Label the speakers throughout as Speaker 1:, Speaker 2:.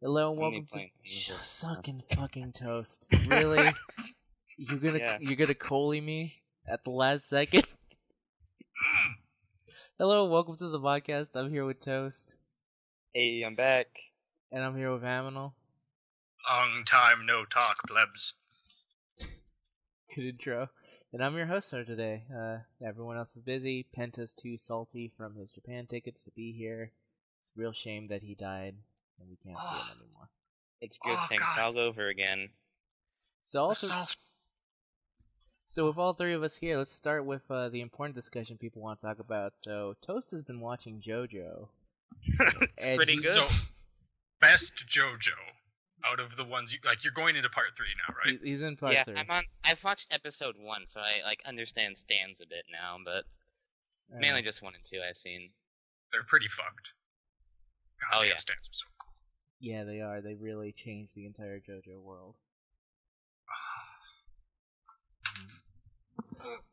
Speaker 1: Hello and welcome to sucking fucking toast. Really? You're gonna Coley me at the last second? Hello and welcome to the Modcast. I'm here with Toast.
Speaker 2: Hey, I'm back.
Speaker 1: And I'm here with Aminal.
Speaker 3: Long time no talk, plebs.
Speaker 1: Good intro. And I'm your host for today. Everyone else is busy. Penta's too salty from his Japan tickets to be here. It's a real shame that he died and we can't see him anymore.
Speaker 2: It's good things all over again.
Speaker 1: So with all three of us here, let's start with the important discussion people want to talk about. So Toast has been watching JoJo.
Speaker 2: It's pretty good.
Speaker 3: So, best JoJo out of the ones you're going into part 3 now, right?
Speaker 1: He's in part 3.
Speaker 2: I've watched episode 1, so I understand stands a bit now, but mainly just 1 and 2 I've seen.
Speaker 3: They're pretty fucked. God,
Speaker 2: yeah,
Speaker 3: stands are so cool.
Speaker 1: Yeah, they are. They really changed the entire JoJo world.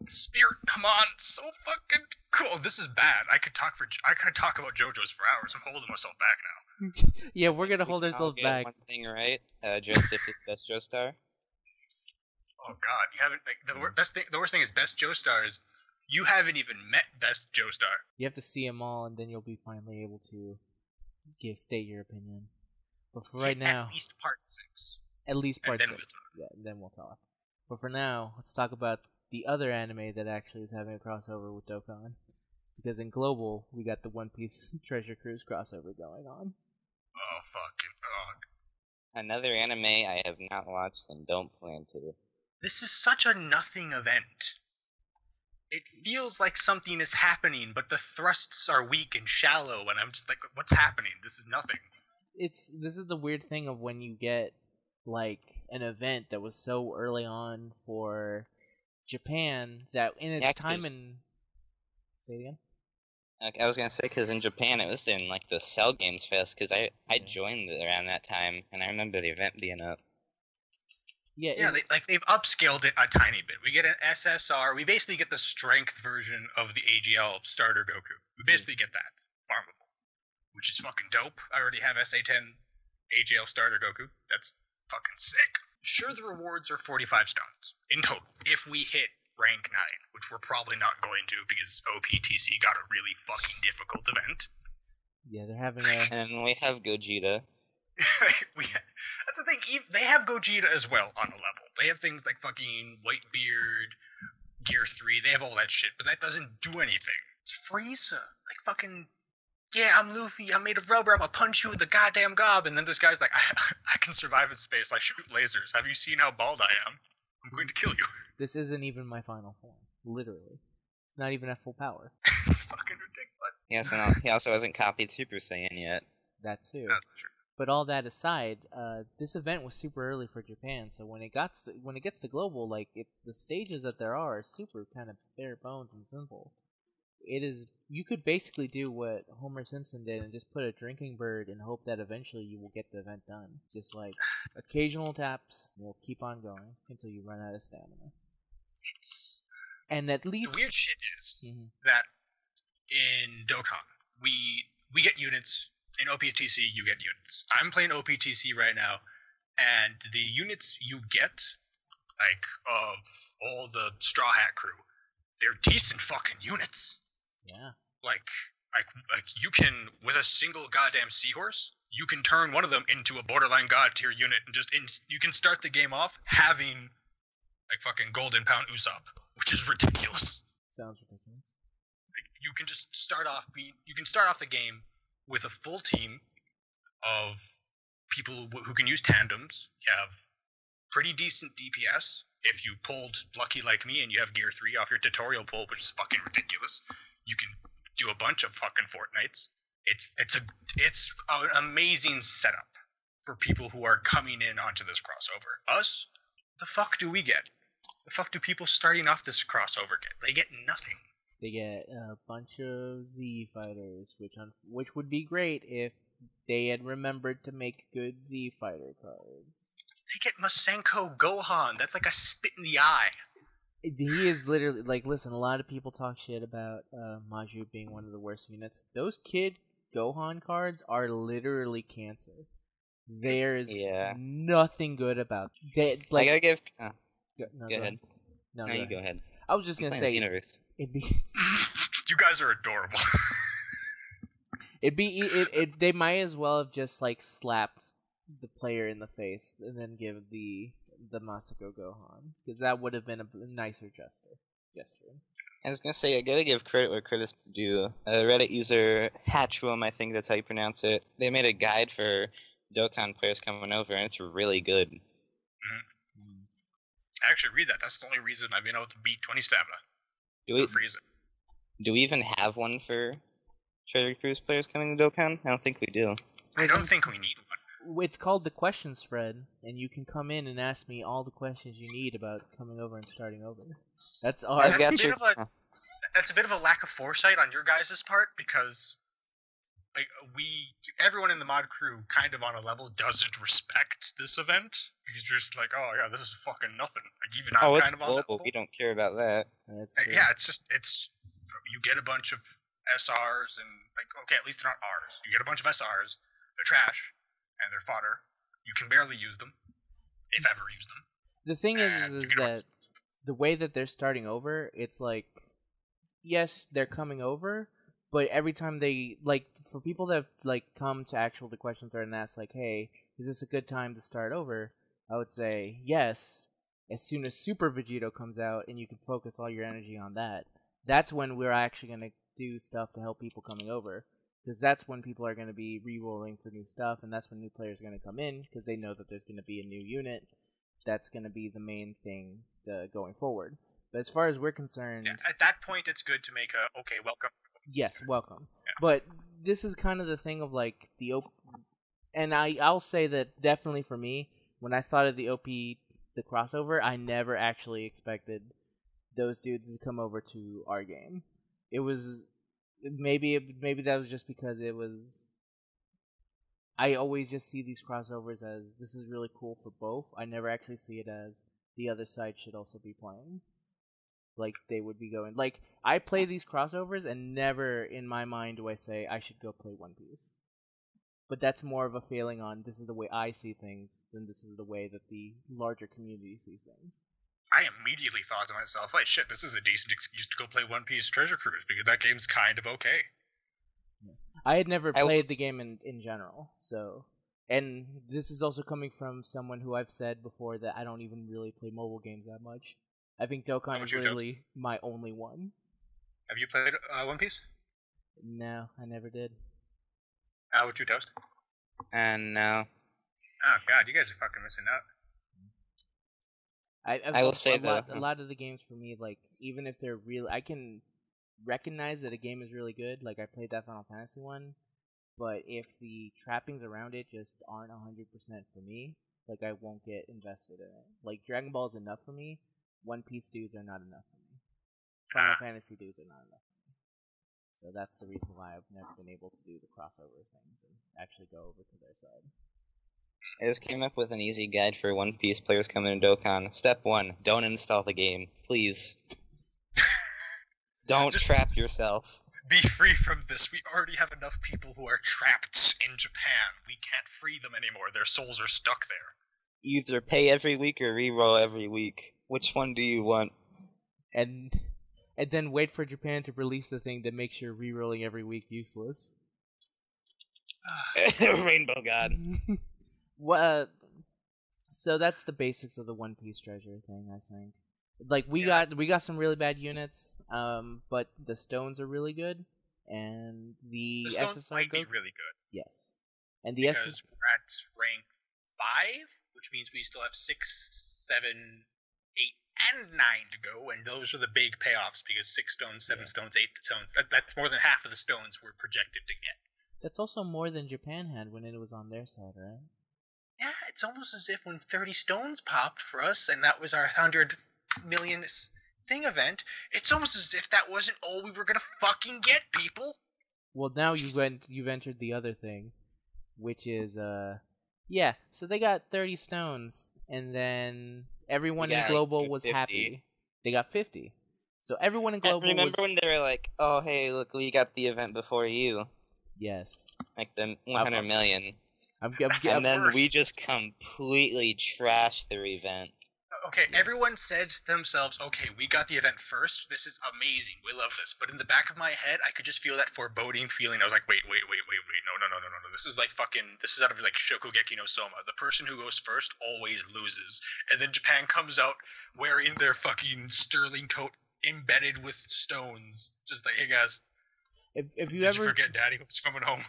Speaker 3: Spirit, come on, so fucking cool. This is bad. I could talk about JoJo's for hours. I'm holding myself back now.
Speaker 1: Yeah, we're gonna hold ourselves back.
Speaker 2: One thing right, Joseph is best Joestar.
Speaker 3: Oh God, you haven't. The worst thing is best Joestar is you haven't even met best Joestar.
Speaker 1: You have to see them all, and then you'll be finally able to state your opinion. But for right now,
Speaker 3: at least part 6.
Speaker 1: At least part 6.
Speaker 3: Yeah,
Speaker 1: then we'll talk. But for now, let's talk about the other anime that actually is having a crossover with Dokkan. Because in Global, we got the One Piece Treasure Cruise crossover going on.
Speaker 3: Oh, fucking dog.
Speaker 2: Another anime I have not watched and don't plan to.
Speaker 3: This is such a nothing event. It feels like something is happening, but the thrusts are weak and shallow, and I'm just like, what's happening? This is nothing.
Speaker 1: This is the weird thing of when you get like an event that was so early on for Japan that in its time in... Say it again?
Speaker 2: Okay, I was going to say, because in Japan it was in like the Cell Games Fest, because I joined around that time, and I remember the event being up.
Speaker 3: Yeah, they've upscaled it a tiny bit. We get an SSR. We basically get the strength version of the AGL starter Goku. We basically get that. Farmable. Which is fucking dope. I already have SA10 AGL starter Goku. That's fucking sick. Sure, the rewards are 45 stones in total. If we hit rank 9, which we're probably not going to because OPTC got a really fucking difficult event.
Speaker 1: Yeah, they're having a...
Speaker 2: And we have Gogeta.
Speaker 3: That's the thing. They have Gogeta as well on a level. They have things like fucking Whitebeard, Gear 3. They have all that shit, but that doesn't do anything. It's Frieza. Like fucking... Yeah, I'm Luffy. I'm made of rubber. I'm gonna punch you with the goddamn gob. And then this guy's like, I can survive in space. I shoot lasers. Have you seen how bald I am? I'm going to kill you.
Speaker 1: This isn't even my final form. Literally. It's not even at full power.
Speaker 3: It's fucking ridiculous.
Speaker 2: Yes, and he also hasn't copied Super Saiyan yet.
Speaker 1: That too.
Speaker 3: That's true.
Speaker 1: But all that aside, this event was super early for Japan, so when it gets to global, like the stages that there are super kind of bare bones and simple. It is. You could basically do what Homer Simpson did and just put a drinking bird and hope that eventually you will get the event done. Just like occasional taps, and you'll keep on going until you run out of stamina. And at least
Speaker 3: the weird shit is that in Dokkan we get units. In OPTC, you get units. I'm playing OPTC right now, and the units you get, like of all the Straw Hat crew, they're decent fucking units.
Speaker 1: Yeah.
Speaker 3: Like you can, with a single goddamn seahorse, you can turn one of them into a borderline god tier unit, and you can start the game off having like fucking Golden Pound Usopp, which is ridiculous.
Speaker 1: Sounds ridiculous.
Speaker 3: Like, you can just start off the game with a full team of people who can use tandems. You have pretty decent DPS. If you pulled lucky like me and you have Gear 3 off your tutorial pull, which is fucking ridiculous, you can do a bunch of fucking Fortnites. It's an amazing setup for people who are coming in onto this crossover. Us? The fuck do we get? The fuck do people starting off this crossover get? They get nothing.
Speaker 1: They get a bunch of Z fighters, which would be great if they had remembered to make good Z fighter cards.
Speaker 3: They get Masenko Gohan. That's like a spit in the eye.
Speaker 1: He is literally like, listen. A lot of people talk shit about Maju being one of the worst units. Those Kid Gohan cards are literally cancer. There's
Speaker 2: Yeah.
Speaker 1: nothing good about
Speaker 2: I
Speaker 1: like.
Speaker 2: gotta give.
Speaker 1: No,
Speaker 2: Go ahead.
Speaker 1: No,
Speaker 2: No, you go ahead.
Speaker 1: I was just
Speaker 2: I'm
Speaker 1: gonna
Speaker 2: playing this
Speaker 1: say
Speaker 2: universe.
Speaker 1: it'd be
Speaker 3: You guys are adorable.
Speaker 1: they might as well have just like slapped the player in the face and then give the Masako Gohan, because that would have been a nicer gesture.
Speaker 2: I was gonna say, I gotta give credit where credit's due. Reddit user Hatchroom, I think that's how you pronounce it. They made a guide for Dokkan players coming over, and it's really good.
Speaker 3: Mm-hmm. I actually read that. That's the only reason I've been able to beat 20 stamina.
Speaker 2: Do we even have one for Treasure Cruise players coming to Dokkan? I don't think we do.
Speaker 3: I don't think we need one.
Speaker 1: It's called the questions thread, and you can come in and ask me all the questions you need about coming over and starting over. That's all.
Speaker 3: That's a bit of a lack of foresight on your guys' part, because like everyone in the mod crew kind of on a level doesn't respect this event, because you're just like, oh yeah, this is fucking nothing. Like even I'm kind of on that level.
Speaker 2: We don't care about that.
Speaker 3: Yeah, it's you get a bunch of SRs and like, okay, at least they're not Rs. You get a bunch of SRs, they're trash, and they're fodder. You can barely use them, if ever use them.
Speaker 1: The thing is that the way that they're starting over, it's like, yes, they're coming over, but every time they, like, for people that have, like, come to the question thread and ask, like, hey, is this a good time to start over? I would say, yes, as soon as Super Vegito comes out and you can focus all your energy on that. That's when we're actually going to do stuff to help people coming over. Because that's when people are going to be re-rolling for new stuff, and that's when new players are going to come in, because they know that there's going to be a new unit. That's going to be the main thing going forward. But as far as we're concerned...
Speaker 3: Yeah, at that point, it's good to make a, okay, welcome.
Speaker 1: Yes, welcome.
Speaker 3: Yeah.
Speaker 1: But this is kind of the thing of, like, the OP... And I'll say that definitely for me, when I thought of the OP, the crossover, I never actually expected those dudes to come over to our game. It was... Maybe that was just because it was... I always just see these crossovers as, this is really cool for both. I never actually see it as, the other side should also be playing. Like, they would be going... Like, I play these crossovers, and never in my mind do I say, I should go play One Piece. But that's more of a feeling on, this is the way I see things, than this is the way that the larger community sees things.
Speaker 3: I immediately thought to myself, like, shit, this is a decent excuse to go play One Piece Treasure Cruise, because that game's kind of okay.
Speaker 1: I had never played the game in general, so... And this is also coming from someone who I've said before that I don't even really play mobile games that much. I think Dokkan is literally my only one.
Speaker 3: Have you played One Piece?
Speaker 1: No, I never did.
Speaker 3: What you Toast?
Speaker 2: No.
Speaker 3: Oh god, you guys are fucking missing out.
Speaker 2: I will say
Speaker 1: a lot of the games for me, like, even if they're real, I can recognize that a game is really good. Like, I played that Final Fantasy one, but if the trappings around it just aren't 100% for me, like, I won't get invested in it. Like, Dragon Ball is enough for me. One Piece dudes are not enough for me. Final Fantasy dudes are not enough for me. So that's the reason why I've never been able to do the crossover things and actually go over to their side.
Speaker 2: I just came up with an easy guide for One Piece players coming to Dokkan. Step 1, don't install the game. Please. Don't trap yourself.
Speaker 3: Be free from this. We already have enough people who are trapped in Japan. We can't free them anymore. Their souls are stuck there.
Speaker 2: Either pay every week or reroll every week. Which one do you want?
Speaker 1: And then wait for Japan to release the thing that makes your rerolling every week useless.
Speaker 2: Rainbow God.
Speaker 1: Well, so that's the basics of the One Piece treasure thing, I think. Like, we got some really bad units, but the stones are really good, and the
Speaker 3: stones
Speaker 1: SSR
Speaker 3: might be really good.
Speaker 1: Yes, and the
Speaker 3: because we're at rank 5, which means we still have 6, 7, 8, and 9 to go, and those are the big payoffs because 6 stones, 7 stones, 8 stones. That's more than half of the stones we're projected to get.
Speaker 1: That's also more than Japan had when it was on their side, right?
Speaker 3: Yeah, it's almost as if when 30 stones popped for us, and that was our 100 million thing event, it's almost as if that wasn't all we were gonna fucking get, people.
Speaker 1: Well, now you've entered the other thing, which is yeah. So they got 30 stones, and then everyone in Global was
Speaker 2: 50.
Speaker 1: happy. They got 50. So everyone in Global
Speaker 2: remember when they were like, "Oh, hey, look, we got the event before you."
Speaker 1: Yes.
Speaker 2: Like the 100 million. And then
Speaker 3: worse.
Speaker 2: we just completely trashed their event.
Speaker 3: Okay, everyone said to themselves, okay, we got the event first. This is amazing. We love this. But in the back of my head, I could just feel that foreboding feeling. I was like, wait. No. This is like this is out of like Shokugeki no Soma. The person who goes first always loses. And then Japan comes out wearing their fucking sterling coat embedded with stones. Just like, hey guys,
Speaker 1: If you
Speaker 3: did
Speaker 1: ever
Speaker 3: you forget Daddy was coming home?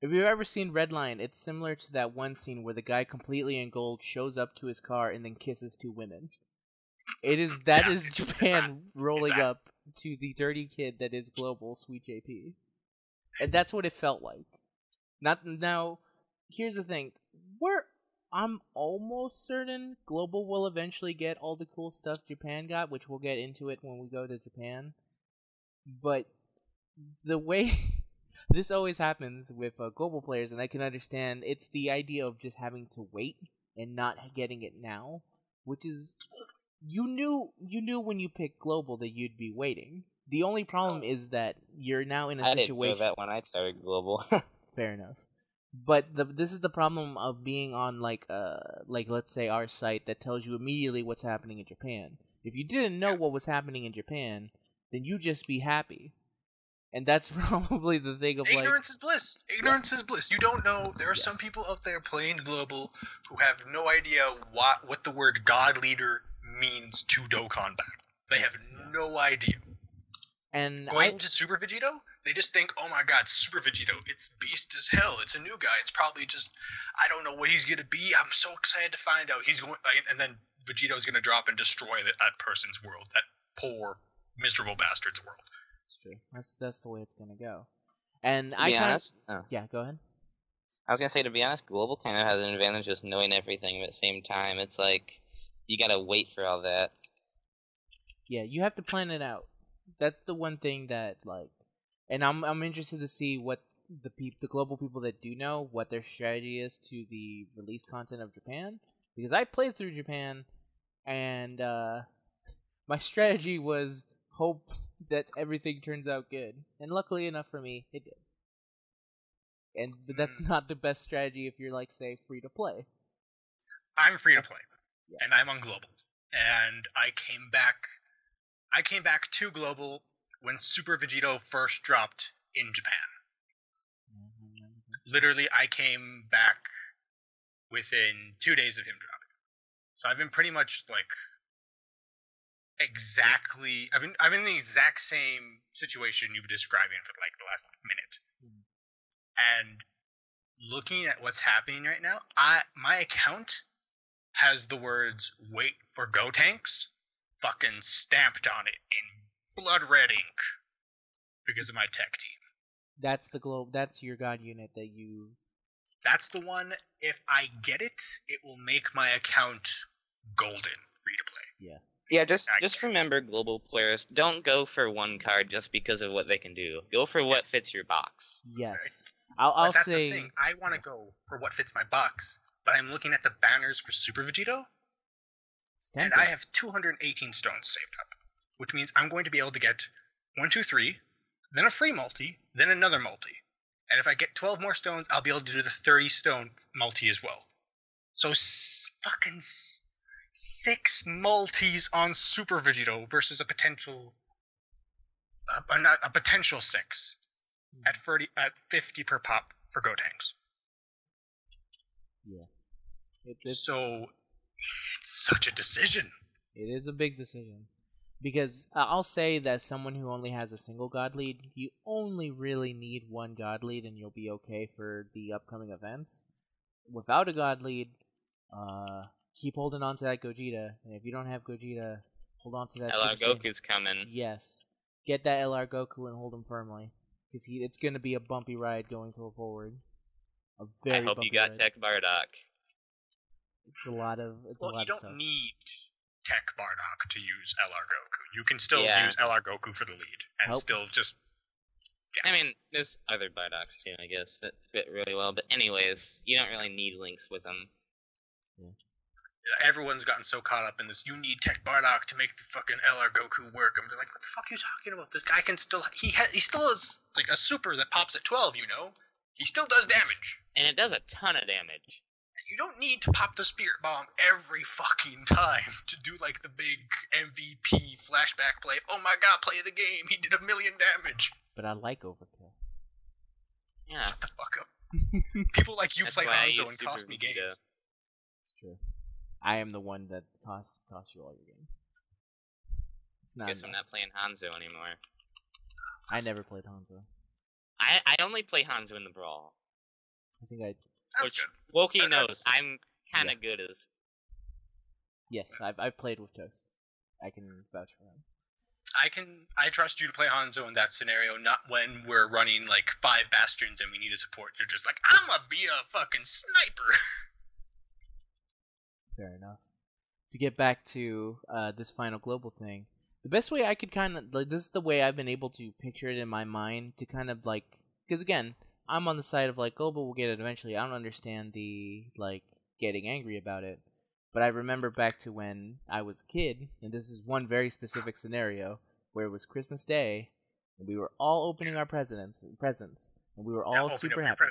Speaker 1: If you've ever seen Redline, it's similar to that one scene where the guy completely in gold shows up to his car and then kisses two women. That is Japan rolling up to the dirty kid that is global, Sweet JP. And that's what it felt like. Now, here's the thing. I'm almost certain global will eventually get all the cool stuff Japan got, which we'll get into it when we go to Japan. But the way this always happens with global players, and I can understand, it's the idea of just having to wait and not getting it now, which is, you knew when you picked global that you'd be waiting. The only problem is that you're now in a situation.
Speaker 2: I didn't know that when I started global.
Speaker 1: Fair enough. But this is the problem of being on like let's say our site that tells you immediately what's happening in Japan. If you didn't know what was happening in Japan, then you'd just be happy. And that's probably the thing of
Speaker 3: ignorance is bliss. Ignorance is bliss. You don't know. There are some people out there playing global who have no idea what the word God Leader means to Dokkan Battle. They have no idea.
Speaker 1: And
Speaker 3: going to Super Vegito, they just think, oh my god, Super Vegito, it's beast as hell. It's a new guy. It's probably just, I don't know what he's going to be. I'm so excited to find out. He's going, and then Vegito's going to drop and destroy that person's world, that poor, miserable bastard's world.
Speaker 1: That's true. That's the way it's going to go. And yeah, go ahead.
Speaker 2: I was going to say, to be honest, global kind of has an advantage just knowing everything, but at the same time, it's like, you got to wait for all that.
Speaker 1: Yeah, you have to plan it out. That's the one thing that, like, and I'm interested to see what the global people that do know what their strategy is to the release content of Japan, because I played through Japan, and my strategy was hope that everything turns out good, and luckily enough for me, it did. But that's not the best strategy if you're, like, say, free to play.
Speaker 3: I'm free to play, and I'm on global, and I came back to global when Super Vegito first dropped in Japan. Literally, I came back within 2 days of him dropping. So I've been pretty much like I'm in the exact same situation you've been describing for like the last minute. And looking at what's happening right now, my account has the words "wait for Go Tanks" fucking stamped on it in blood red ink because of my tech team.
Speaker 1: That's your god unit that you.
Speaker 3: That's the one. If I get it, it will make my account golden, free to play.
Speaker 2: Yeah. Yeah, just remember, global players, don't go for one card just because of what they can do. Go for what fits your box.
Speaker 1: Yes.
Speaker 3: Right?
Speaker 1: I'll
Speaker 3: that's
Speaker 1: say.
Speaker 3: The thing. I want to go for what fits my box, but I'm looking at the banners for Super Vegito. And I have 218 stones saved up, which means I'm going to be able to get 1, 2, 3, then a free multi, then another multi. And if I get 12 more stones, I'll be able to do the 30 stone multi as well. So fucking 6 multis on Super Vegito versus a potential 6 at 50 per pop for Go Tanks.
Speaker 1: Yeah.
Speaker 3: So it's such a decision.
Speaker 1: It is a big decision. Because I'll say that someone who only has a single god lead, you only really need one god lead and you'll be okay for the upcoming events. Without a god lead, keep holding on to that Gogeta. And if you don't have Gogeta, hold on to that
Speaker 2: LR Goku's coming.
Speaker 1: Yes. Get that LR Goku and hold him firmly. Because it's going to be a bumpy ride going forward.
Speaker 2: I hope you got Tech Bardock.
Speaker 1: It's a lot of
Speaker 3: you don't
Speaker 1: stuff.
Speaker 3: need Tech Bardock to use LR Goku. You can still use LR Goku for the lead and still just.
Speaker 2: Yeah. I mean, there's other Bardocks too, I guess, that fit really well. But anyways, you don't really need links with them.
Speaker 1: Yeah.
Speaker 3: Everyone's gotten so caught up in this. You need Tech Bardock to make the fucking LR Goku work. I'm just like, what the fuck are you talking about? This guy can still. He still has like a super that pops at 12. You know, He still does damage.
Speaker 4: And it does a ton of damage.
Speaker 3: You don't need to pop the spirit bomb every fucking time to do like the big MVP flashback play. Oh my god, play the game. He did 1 million damage.
Speaker 1: But I like overkill.
Speaker 4: Yeah.
Speaker 3: Shut the fuck up. People like you
Speaker 4: That's
Speaker 3: play
Speaker 4: why I
Speaker 3: Hanzo
Speaker 4: use
Speaker 3: and
Speaker 4: Super
Speaker 3: cost me
Speaker 4: Vegeta.
Speaker 3: games.
Speaker 1: It's true. I am the one that costs you all your games. It's not.
Speaker 4: Guess I'm not playing Hanzo anymore.
Speaker 1: I never played Hanzo.
Speaker 4: I only play Hanzo in the Brawl.
Speaker 1: I think I.
Speaker 3: That's
Speaker 4: Which
Speaker 3: good.
Speaker 4: Loki knows.
Speaker 3: That's-
Speaker 4: I'm kind of good as.
Speaker 1: Yes, I've played with Toast. I can vouch for him.
Speaker 3: I trust you to play Hanzo in that scenario, not when we're running like 5 bastions and we need a support. You're just like, I'm gonna be a fucking sniper.
Speaker 1: Fair enough. To get back to this final global thing, the best way I could kind of like this is the way I've been able to picture it in my mind to kind of like because again I'm on the side of like global will get it eventually. I don't understand the like getting angry about it, but I remember back to when I was a kid, and this is one very specific scenario where it was Christmas Day, and we were all opening our presents, and we were all super happy.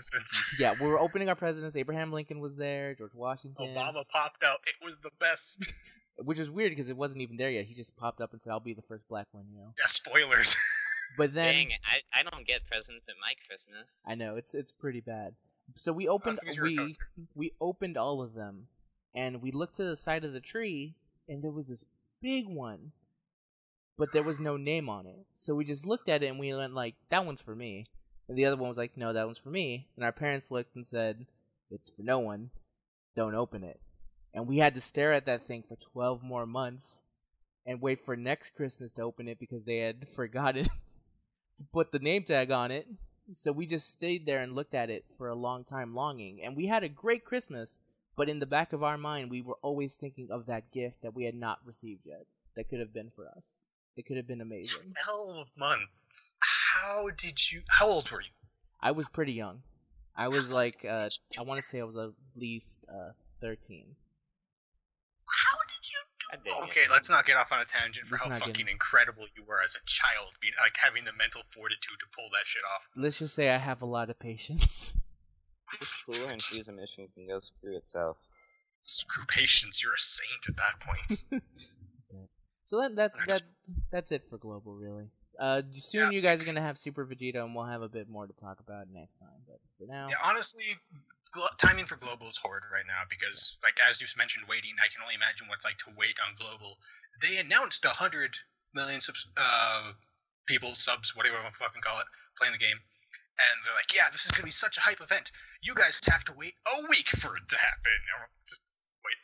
Speaker 1: Yeah, we were opening our presents. Abraham Lincoln was there. George Washington.
Speaker 3: Obama popped out. It was the best.
Speaker 1: Which was weird because it wasn't even there yet. He just popped up and said, "I'll be the first black one," you know.
Speaker 3: Yeah, spoilers.
Speaker 1: But then
Speaker 4: Dang, I don't get presents at my Christmas.
Speaker 1: I know it's pretty bad. So we opened we opened all of them, and we looked to the side of the tree, and there was this big one, but there was no name on it. So we just looked at it and we went like, "That one's for me," and the other one was like, "No, that one's for me." And our parents looked and said, "It's for no one. Don't open it." And we had to stare at that thing for 12 more months and wait for next Christmas to open it because they had forgotten to put the name tag on it. So we just stayed there and looked at it for a long time longing. And we had a great Christmas, but in the back of our mind, we were always thinking of that gift that we had not received yet. That could have been for us. It could have been amazing.
Speaker 3: 12 months. How old were you?
Speaker 1: I was pretty young. I was like, I want to say I was at least 13.
Speaker 3: How did you do?
Speaker 4: Dang it.
Speaker 3: Okay, let's not get off on a tangent for
Speaker 1: Let's
Speaker 3: how
Speaker 1: not
Speaker 3: fucking
Speaker 1: get-
Speaker 3: incredible you were as a child, being like having the mental fortitude to pull that shit off.
Speaker 1: Let's just say I have a lot of patience.
Speaker 2: It's cooler and choose a mission can go screw itself.
Speaker 3: Screw patience, you're a saint at that point.
Speaker 1: So that's it for global, really. Soon you guys are gonna have Super Vegeta, and we'll have a bit more to talk about next time. But for now,
Speaker 3: Yeah, honestly, timing for global is horrid right now because, like, as you mentioned, waiting. I can only imagine what it's like to wait on global. They announced 100 million subs, whatever you want to fucking call it, playing the game, and they're like, "Yeah, this is gonna be such a hype event. You guys have to wait a week for it to happen." And we're just wait,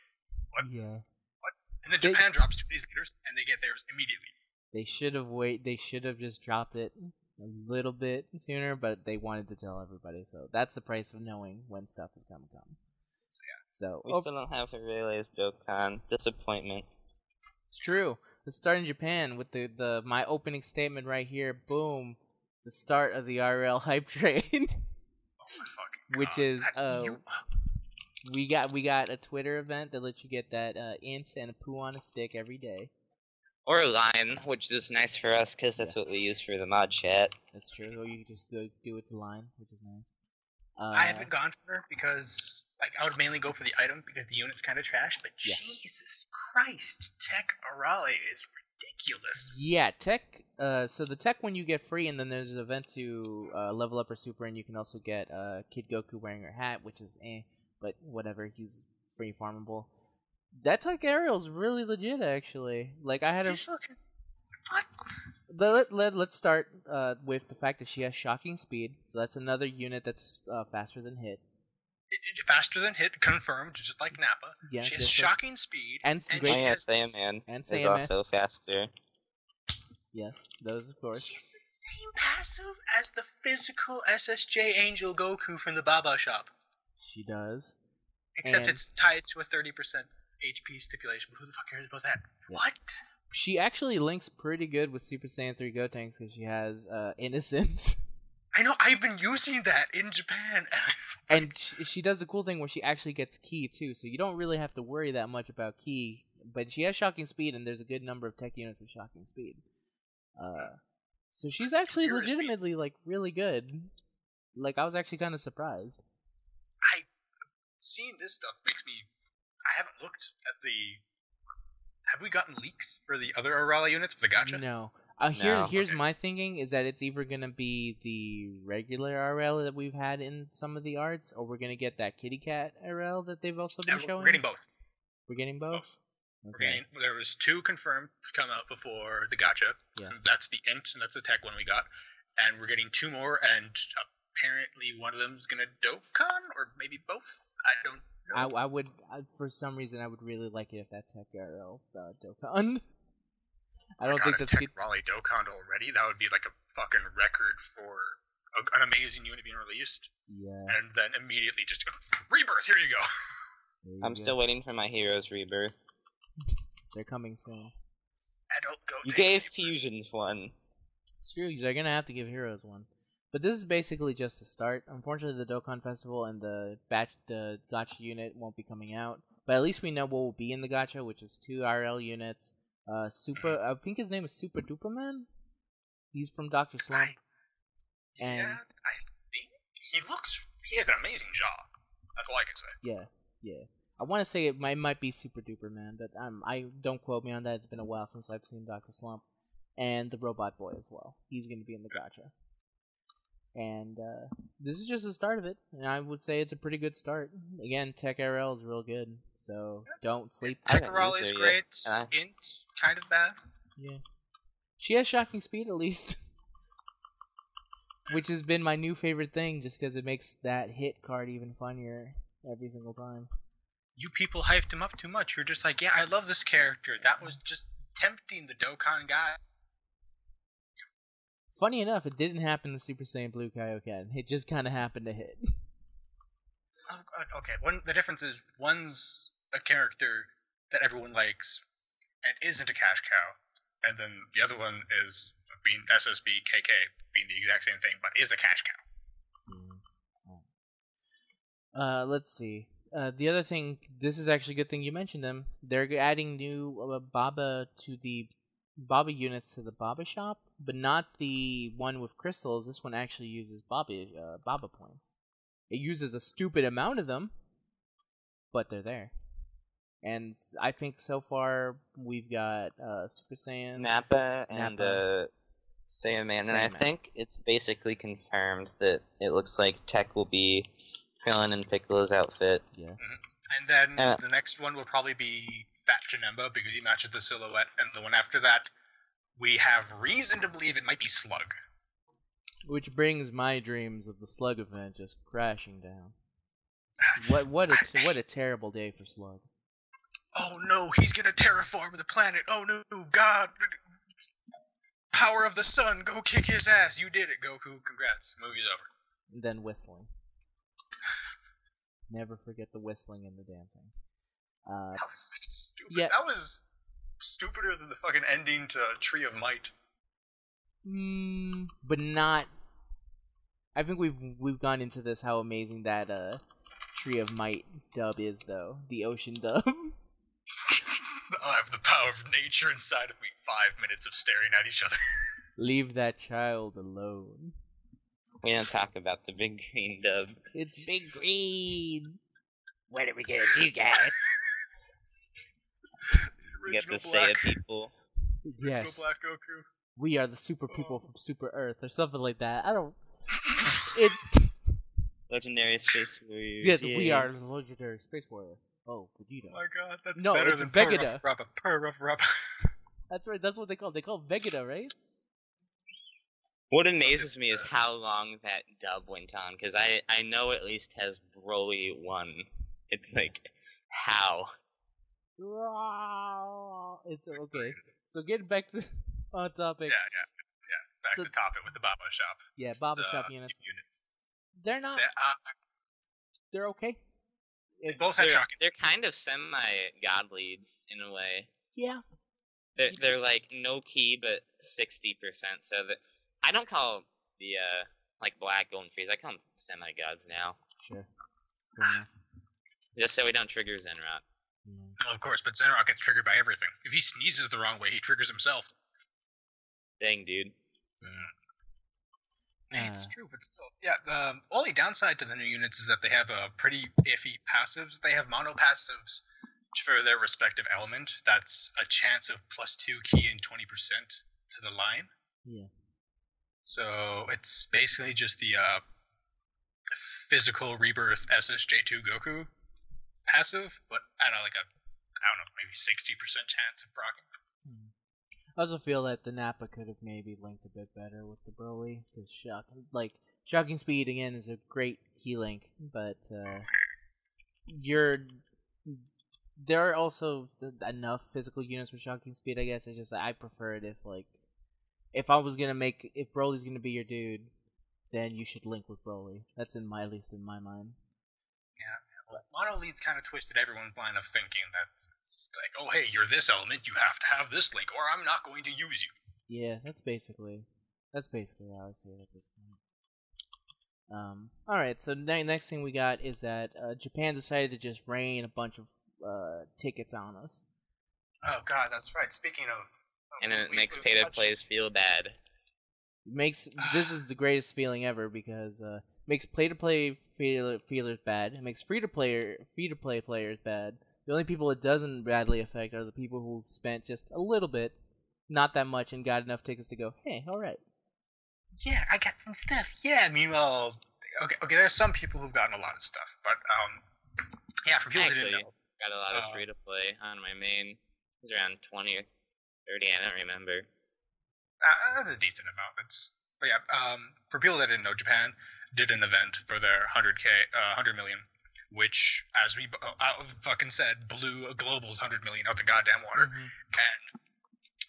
Speaker 3: what?
Speaker 1: yeah,
Speaker 3: What? And then Japan drops 2 days later, and they get theirs immediately.
Speaker 1: they should have They should have just dropped it a little bit sooner, but they wanted to tell everybody. So that's the price of knowing when stuff is gonna come.
Speaker 3: So yeah.
Speaker 1: So
Speaker 2: We still don't have a realized Dokkan. Disappointment.
Speaker 1: it's true. Let's start in Japan with the my opening statement right here. Boom, the start of the RL hype train.
Speaker 3: Oh my fucking god.
Speaker 1: Which is,
Speaker 3: You-
Speaker 1: we got a Twitter event that lets you get that int and a poo on a stick every day.
Speaker 2: Or a line, which is nice for us because that's what we use for the mod chat.
Speaker 1: That's true. Or you can just go do it to line, which is nice.
Speaker 3: I haven't gone for her because I would mainly go for the item because the unit's kind of trash. But
Speaker 1: Yeah.
Speaker 3: Jesus Christ, Tech Arale is ridiculous.
Speaker 1: Yeah, tech. So the tech one you get free, and then there's an event to level up or super, and you can also get Kid Goku wearing her hat, which is but whatever. He's free farmable. That tech aerial's really legit, actually. Like I had a.
Speaker 3: What?
Speaker 1: Let's start with the fact that she has shocking speed, so that's another unit that's faster than hit.
Speaker 3: Faster than hit, confirmed, just like Nappa.
Speaker 1: Yeah,
Speaker 3: she has
Speaker 1: just like-
Speaker 3: shocking speed.
Speaker 1: and
Speaker 3: and
Speaker 1: great-
Speaker 2: Oh
Speaker 3: she
Speaker 2: yeah,
Speaker 3: has
Speaker 2: Saiyaman
Speaker 1: and
Speaker 2: is
Speaker 1: Saiyaman.
Speaker 2: also faster.
Speaker 1: Yes, those of course.
Speaker 3: She has the same passive as the physical SSJ Angel Goku from the Baba shop.
Speaker 1: She does.
Speaker 3: Except
Speaker 1: And-
Speaker 3: it's tied to a 30% HP stipulation. But who the fuck cares about that?
Speaker 1: Yeah.
Speaker 3: What?
Speaker 1: She actually links pretty good with Super Saiyan 3 Gotenks because she has Innocence.
Speaker 3: I know, I've been using that in Japan.
Speaker 1: And she does a cool thing where she actually gets Ki too, so you don't really have to worry that much about Ki. But she has shocking speed, and there's a good number of tech units with shocking speed. So she's actually
Speaker 3: Pure speed.
Speaker 1: legitimately like really good. Like, I was actually kind of surprised.
Speaker 3: Seeing this stuff makes me. I haven't looked at the. Have we gotten leaks for the other Arale units for the gacha?
Speaker 1: No.
Speaker 2: No.
Speaker 1: Here's
Speaker 3: Okay.
Speaker 1: my thinking is that it's either gonna be the regular RL that we've had in some of the arts, or we're gonna get that kitty cat RL that they've also been
Speaker 3: Yeah,
Speaker 1: showing.
Speaker 3: we're getting both.
Speaker 1: We're getting both.
Speaker 3: Both. We're
Speaker 1: Okay.
Speaker 3: getting, there was 2 confirmed to come out before the gacha.
Speaker 1: Yeah.
Speaker 3: That's the int and that's the tech one we got, and we're getting 2 more, and apparently one of them's gonna Dokkan or maybe both. I don't know.
Speaker 1: I would for some reason I would really like it if that's Tech RL Dokkan. I don't think
Speaker 3: if
Speaker 1: that's
Speaker 3: Tech
Speaker 1: good.
Speaker 3: Raleigh Dokkan already. That would be like a fucking record for an amazing unit being released,
Speaker 1: Yeah.
Speaker 3: and then immediately just rebirth. Here you go.
Speaker 1: there you
Speaker 2: I'm
Speaker 1: go.
Speaker 2: still waiting for my Heroes Rebirth.
Speaker 1: They're coming soon.
Speaker 3: Adult go.
Speaker 2: You
Speaker 3: take
Speaker 2: gave
Speaker 3: rebirth.
Speaker 2: Fusions one.
Speaker 1: It's true. They're gonna have to give Heroes one. But this is basically just the start. Unfortunately, the Dokkan Festival and the Gacha unit won't be coming out. But at least we know what will be in the Gacha, which is 2 RL units. Super, I think his name is Super Duper Man. He's from Dr. Slump. And-
Speaker 3: Yeah, I think he has an amazing jaw. That's all I can say.
Speaker 1: Yeah. I want to say it might be Super Duper Man, but I don't quote me on that. It's been a while since I've seen Dr. Slump. And the Robot Boy as well. He's going to be in the Gacha. And this is just the start of it, and I would say it's a pretty good start. Again, Tech RL is real good, so don't sleep.
Speaker 2: I haven't
Speaker 3: Tech
Speaker 2: used
Speaker 3: is
Speaker 2: her
Speaker 3: great.
Speaker 2: yet,
Speaker 3: Int kind of bad.
Speaker 1: Yeah, she has shocking speed at least, which has been my new favorite thing, just because it makes that hit card even funnier every single time.
Speaker 3: You people hyped him up too much. You're just like, yeah, I love this character. That was just tempting the Dokkan guy.
Speaker 1: Funny enough, it didn't happen to Super Saiyan Blue Kaioken. It just kind of happened to hit.
Speaker 3: Okay, the difference is one's a character that everyone likes and isn't a cash cow, and then the other one is being SSB KK being the exact same thing but is a cash cow.
Speaker 1: Let's see. The other thing, this is actually a good thing you mentioned them. They're adding new Baba to the Baba units to the Baba shop, but not the one with crystals. This one actually uses Baba points. It uses a stupid amount of them, but they're there. And I think so far we've got Super Saiyan,
Speaker 2: Nappa and Saiyaman, and I
Speaker 1: Saiyaman.
Speaker 2: think it's basically confirmed that it looks like Tech will be Krillin and Piccolo's outfit.
Speaker 1: Yeah.
Speaker 3: And then the next one will probably be Fat Janemba because he matches the silhouette, and the one after that, we have reason to believe it might be Slug.
Speaker 1: Which brings my dreams of the Slug event just crashing down. What a terrible day for Slug.
Speaker 3: Oh no, he's gonna terraform the planet. Oh no, God. Power of the sun, go kick his ass. You did it, Goku. Congrats. Movie's over.
Speaker 1: And then whistling. Never forget the whistling and the dancing.
Speaker 3: That was such a stupid.
Speaker 1: Yeah.
Speaker 3: That was stupider than the fucking ending to Tree of Might.
Speaker 1: But not. I think we've gone into this how amazing that Tree of Might dub is, though. The ocean dub.
Speaker 3: I have the power of nature inside of me. 5 minutes of staring at each other.
Speaker 1: Leave that child alone.
Speaker 2: We don't talk about the big green dub.
Speaker 1: It's Big Green. What are we gonna do, guys?
Speaker 2: You get the
Speaker 3: Original
Speaker 2: Saiya
Speaker 3: black,
Speaker 2: people.
Speaker 3: original
Speaker 1: Yes,
Speaker 3: black Goku.
Speaker 1: we are the super people from Super Earth, or something like that. I don't. It.
Speaker 2: Legendary Space Warriors.
Speaker 1: Yes,
Speaker 2: yay.
Speaker 1: we are the legendary space warrior. Oh, Vegeta.
Speaker 3: Oh my God, that's
Speaker 1: No,
Speaker 3: better
Speaker 1: it's
Speaker 3: than
Speaker 1: Vegeta.
Speaker 3: Purruff.
Speaker 1: That's right. That's what they call. They call Vegeta, right?
Speaker 2: What amazes me is how long that dub went on, because I know at least has Broly 1. It's like, how?
Speaker 1: It's okay. So getting back to on topic.
Speaker 3: Yeah. Back
Speaker 1: So-
Speaker 3: to topic with the Baba Shop.
Speaker 1: Yeah, Baba
Speaker 3: The
Speaker 1: Shop units.
Speaker 3: units.
Speaker 1: They're not. They're okay.
Speaker 3: They both have shocking.
Speaker 4: They're kind of semi-god leads in a way.
Speaker 1: Yeah.
Speaker 4: They're like no key, but 60%. So that I don't call the like black golden freeze. I call them semi-gods now,
Speaker 1: Sure. Fair enough.
Speaker 4: just so we don't trigger Zenrock.
Speaker 1: Yeah.
Speaker 3: Well, of course, but Zenrock gets triggered by everything. If he sneezes the wrong way, he triggers himself.
Speaker 4: Dang, dude.
Speaker 3: It's true, but still, yeah. The only downside to the new units is that they have a pretty iffy passives. They have mono passives for their respective element. That's a chance of +2 key and 20% to the line.
Speaker 1: Yeah.
Speaker 3: So it's basically just the physical rebirth SSJ2 Goku passive, but at I don't know, maybe 60% chance of proccing.
Speaker 1: I also feel that the Nappa could have maybe linked a bit better with the Broly, because shocking speed again is a great key link, but there are also enough physical units with shocking speed. I guess it's just I prefer it if if Broly's gonna be your dude, then you should link with Broly. That's at least in my mind.
Speaker 3: Yeah. Well, Mono Lead's kind of twisted everyone's line of thinking that it's like, oh hey, you're this element, you have to have this link, or I'm not going to use you.
Speaker 1: Yeah, that's basically how I see it at this point. Alright, so next thing we got is that Japan decided to just rain a bunch of tickets on us.
Speaker 3: Oh god, that's right. Speaking of...
Speaker 4: And it makes pay-to-plays feel bad.
Speaker 1: This is the greatest feeling ever, because makes play-to-play feelers bad. It makes free-to-play players bad. The only people it doesn't badly affect are the people who spent just a little bit, not that much, and got enough tickets to go, hey, alright.
Speaker 3: Yeah, I got some stuff. Yeah, meanwhile, okay, there's some people who've gotten a lot of stuff, but yeah, for people who didn't know,
Speaker 4: got a lot of free to play on my main. It was around 20 or 30. I don't remember.
Speaker 3: That's a decent amount. But yeah, for people that didn't know, Japan did an event for their 100 million, which, as we fucking said, blew a global's 100 million out the goddamn water.
Speaker 1: Mm-hmm.
Speaker 3: And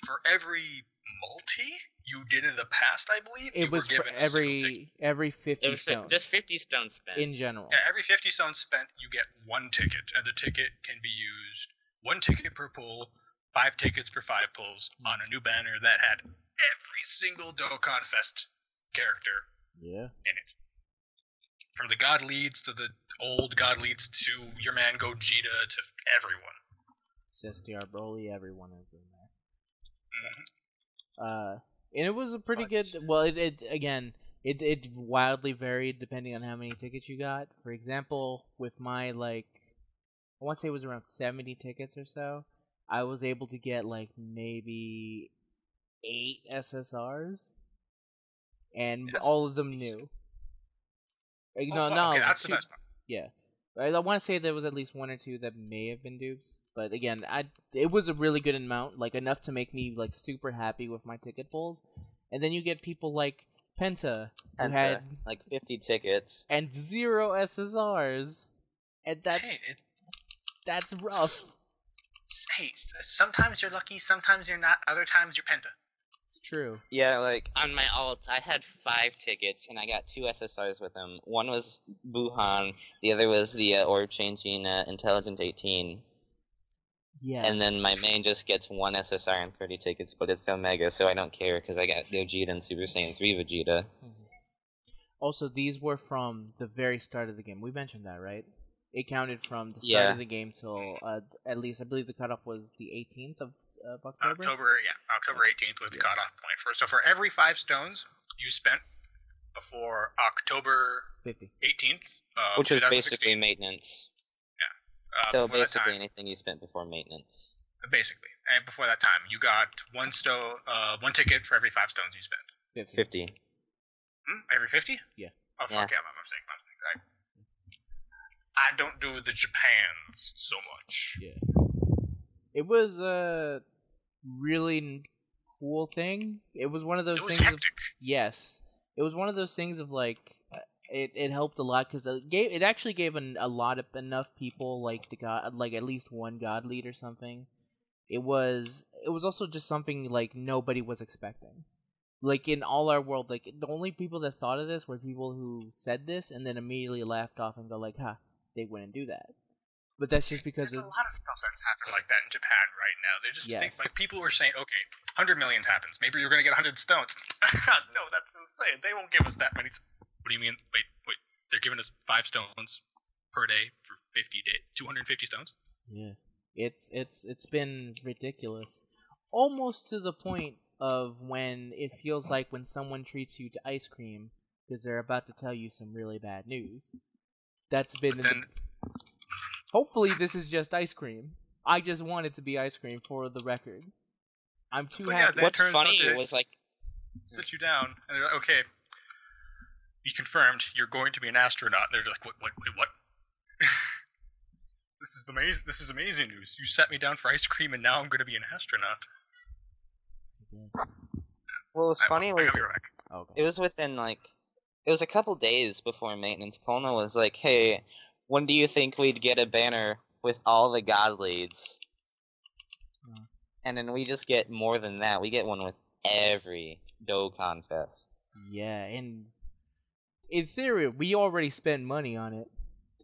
Speaker 3: for every multi you did in the past, I believe,
Speaker 1: it was for every 50
Speaker 4: it was
Speaker 1: stones.
Speaker 4: Just 50 stones spent.
Speaker 1: In general.
Speaker 3: Yeah, every 50 stones spent, you get one ticket, and the ticket can be used one ticket per pull, 5 tickets for 5 pulls on a new banner that had every single Dokkan Fest character in it. From the God Leads to the old God Leads to your man Gogeta to everyone.
Speaker 1: SSDR Broly, everyone is in there.
Speaker 3: Mm-hmm.
Speaker 1: And it was a pretty good. Well, it wildly varied depending on how many tickets you got. For example, with my I want to say it was around 70 tickets or so, I was able to get maybe 8 SSRs, and all of them new.
Speaker 3: Okay, that's the best part.
Speaker 1: Yeah. I want to say there was at least 1 or 2 that may have been dupes, but again, it was a really good amount, enough to make me super happy with my ticket pulls. And then you get people like Penta, who had
Speaker 2: 50 tickets
Speaker 1: and 0 SSRs, and that's rough.
Speaker 3: Hey, sometimes you're lucky, sometimes you're not. Other times you're Penta.
Speaker 1: It's true.
Speaker 2: Yeah,
Speaker 4: on my alt, I had 5 tickets, and I got 2 SSRs with them. One was Buhan, the other was the orb-changing Intelligent 18.
Speaker 1: Yeah.
Speaker 2: And then my main just gets 1 SSR and 30 tickets, but it's Omega, so I don't care, because I got Gogeta and Super Saiyan 3 Vegeta.
Speaker 1: Mm-hmm. Also, these were from the very start of the game. We mentioned that, right? It counted from the start of the game till, at least, I believe the cutoff was the 18th of October?
Speaker 3: October 18th was the cutoff point. So for every 5 stones you spent before October 18th,
Speaker 2: which was basically maintenance.
Speaker 3: Yeah.
Speaker 2: So basically anything you spent before maintenance.
Speaker 3: Basically, and before that time, you got 1 ticket for every 5 stones you spent.
Speaker 2: 50.
Speaker 3: Every 50?
Speaker 1: Yeah.
Speaker 3: Oh fuck yeah, my mistake. I don't do the Japans so much.
Speaker 1: Yeah. It was a really cool thing. It was one of those things.
Speaker 3: Hectic.
Speaker 1: Yes. It was one of those things of it helped a lot because it actually gave enough people at least one god lead or something. It was also just something nobody was expecting. In all our world, the only people that thought of this were people who said this and then immediately laughed off and go they wouldn't do that. But that's just because
Speaker 3: there's a lot of stuff that's happened like that in Japan right now. They just think people were saying, okay, 100 million happens. Maybe you're gonna get 100 stones. No, that's insane. They won't give us that many. What do you mean? Wait. They're giving us 5 stones per day for 50 days. 250 stones.
Speaker 1: Yeah, it's been ridiculous, almost to the point of when it feels like when someone treats you to ice cream, because they're about to tell you some really bad news. That's been.
Speaker 3: But then,
Speaker 1: Hopefully, this is just ice cream. I just want it to be ice cream for the record. I'm too
Speaker 3: But yeah,
Speaker 1: happy.
Speaker 3: then-
Speaker 2: What's
Speaker 3: turns out
Speaker 2: funny
Speaker 3: they
Speaker 2: was like,
Speaker 3: sit you down, and they're like, okay, you confirmed you're going to be an astronaut. And they're like, what? This is amazing news. You set me down for ice cream, and now I'm going to be an astronaut.
Speaker 2: what was funny
Speaker 3: I
Speaker 2: was
Speaker 3: got your back.
Speaker 1: Okay.
Speaker 2: it was within like, it was a couple days before maintenance. Kona was like, hey, when do you think we'd get a banner with all the god leads?
Speaker 1: Hmm.
Speaker 2: And then we just get more than that. We get one with every Dokkan Fest.
Speaker 1: Yeah, and in theory, we already spent money on it,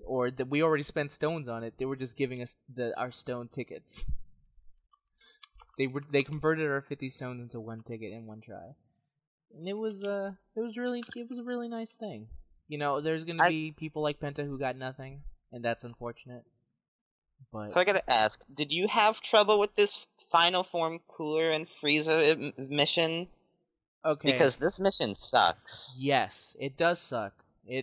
Speaker 1: or we already spent stones on it. They were just giving us our stone tickets. They converted our 50 stones into one ticket in one try, and it was a really nice thing. You know, there's gonna be people like Penta who got nothing, and that's unfortunate. But
Speaker 2: So I gotta ask, did you have trouble with this Final Form Cooler and Frieza mission?
Speaker 1: okay,
Speaker 2: Because this mission sucks.
Speaker 1: yes, it does suck.
Speaker 2: I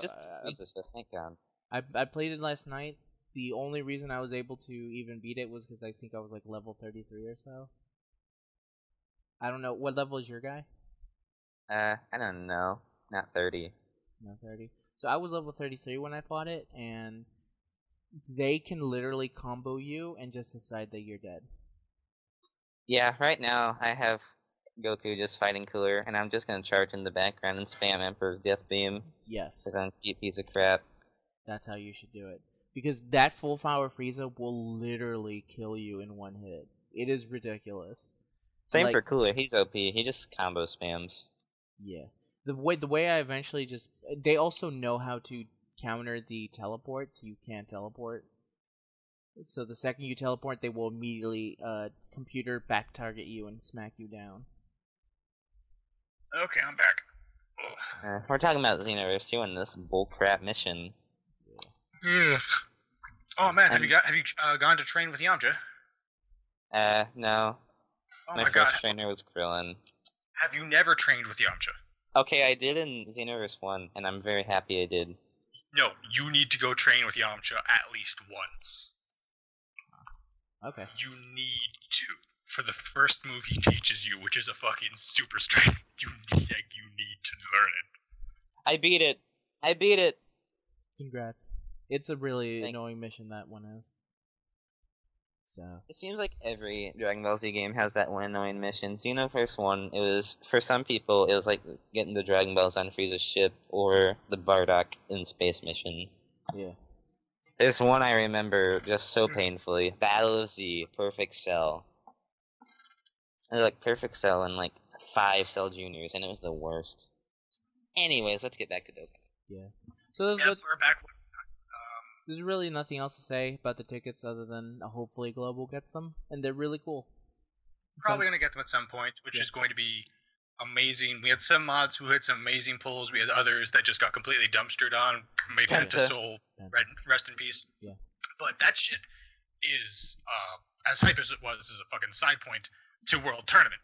Speaker 2: just Frieza, so thank God.
Speaker 1: I played it last night. The only reason I was able to even beat it was because I think I was like level 33 or so. I don't know. What level is your guy?
Speaker 2: I don't know. Not 30.
Speaker 1: No, 30. So I was level 33 when I fought it, and they can literally combo you and just decide that you're dead.
Speaker 2: Yeah, right now I have Goku just fighting Cooler, and I'm just gonna charge in the background and spam Emperor's Death Beam,
Speaker 1: Yes,
Speaker 2: because I'm a cheap piece of crap.
Speaker 1: that's how you should do it. Because that full power Frieza will literally kill you in one hit. It is ridiculous.
Speaker 2: Same
Speaker 1: Like-
Speaker 2: for Cooler, he's OP, he just combo spams.
Speaker 1: Yeah. The way I eventually just... They also know how to counter the teleport, so you can't teleport. So the second you teleport, they will immediately computer back target you and smack you down.
Speaker 3: Okay, I'm back.
Speaker 2: We're talking about Xenoverse doing this bullcrap mission.
Speaker 3: Ugh. Oh man, have you gone to train with Yamcha?
Speaker 2: No.
Speaker 3: Oh
Speaker 2: My
Speaker 3: my
Speaker 2: first
Speaker 3: god,
Speaker 2: trainer was Krillin.
Speaker 3: have you never trained with Yamcha?
Speaker 2: Okay, I did in Xenoverse 1, and I'm very happy I did.
Speaker 3: No, you need to go train with Yamcha at least once.
Speaker 1: Okay.
Speaker 3: You need to. For the first move he teaches you, which is a fucking super strength, you need to learn it.
Speaker 2: I beat it! I beat it!
Speaker 1: Congrats. It's a really
Speaker 2: Thank-
Speaker 1: annoying mission, that one is. So...
Speaker 2: It seems like every Dragon Ball Z game has that one annoying mission. Xenoverse 1, it was, for some people, it was like getting the Dragon Balls on Frieza's ship, or the Bardock in space mission.
Speaker 1: Yeah.
Speaker 2: There's one I remember just so painfully. Battle of Z, Perfect Cell. And like Perfect Cell and like 5 Cell Juniors, and it was the worst. Anyways, let's get back to Dokkan.
Speaker 1: Yeah. So
Speaker 3: Yep, we're back.
Speaker 1: there's really nothing else to say about the tickets other than hopefully Global gets them, and they're really cool.
Speaker 3: Probably going to get them at some point, which
Speaker 1: Yeah.
Speaker 3: is going to be amazing. We had some mods who had some amazing pulls. We had others that just got completely dumpstered on. May
Speaker 2: Penta.
Speaker 3: Penta Soul, rest in peace.
Speaker 1: Yeah.
Speaker 3: But that shit is, as hype as it was, is a fucking side point to World Tournament.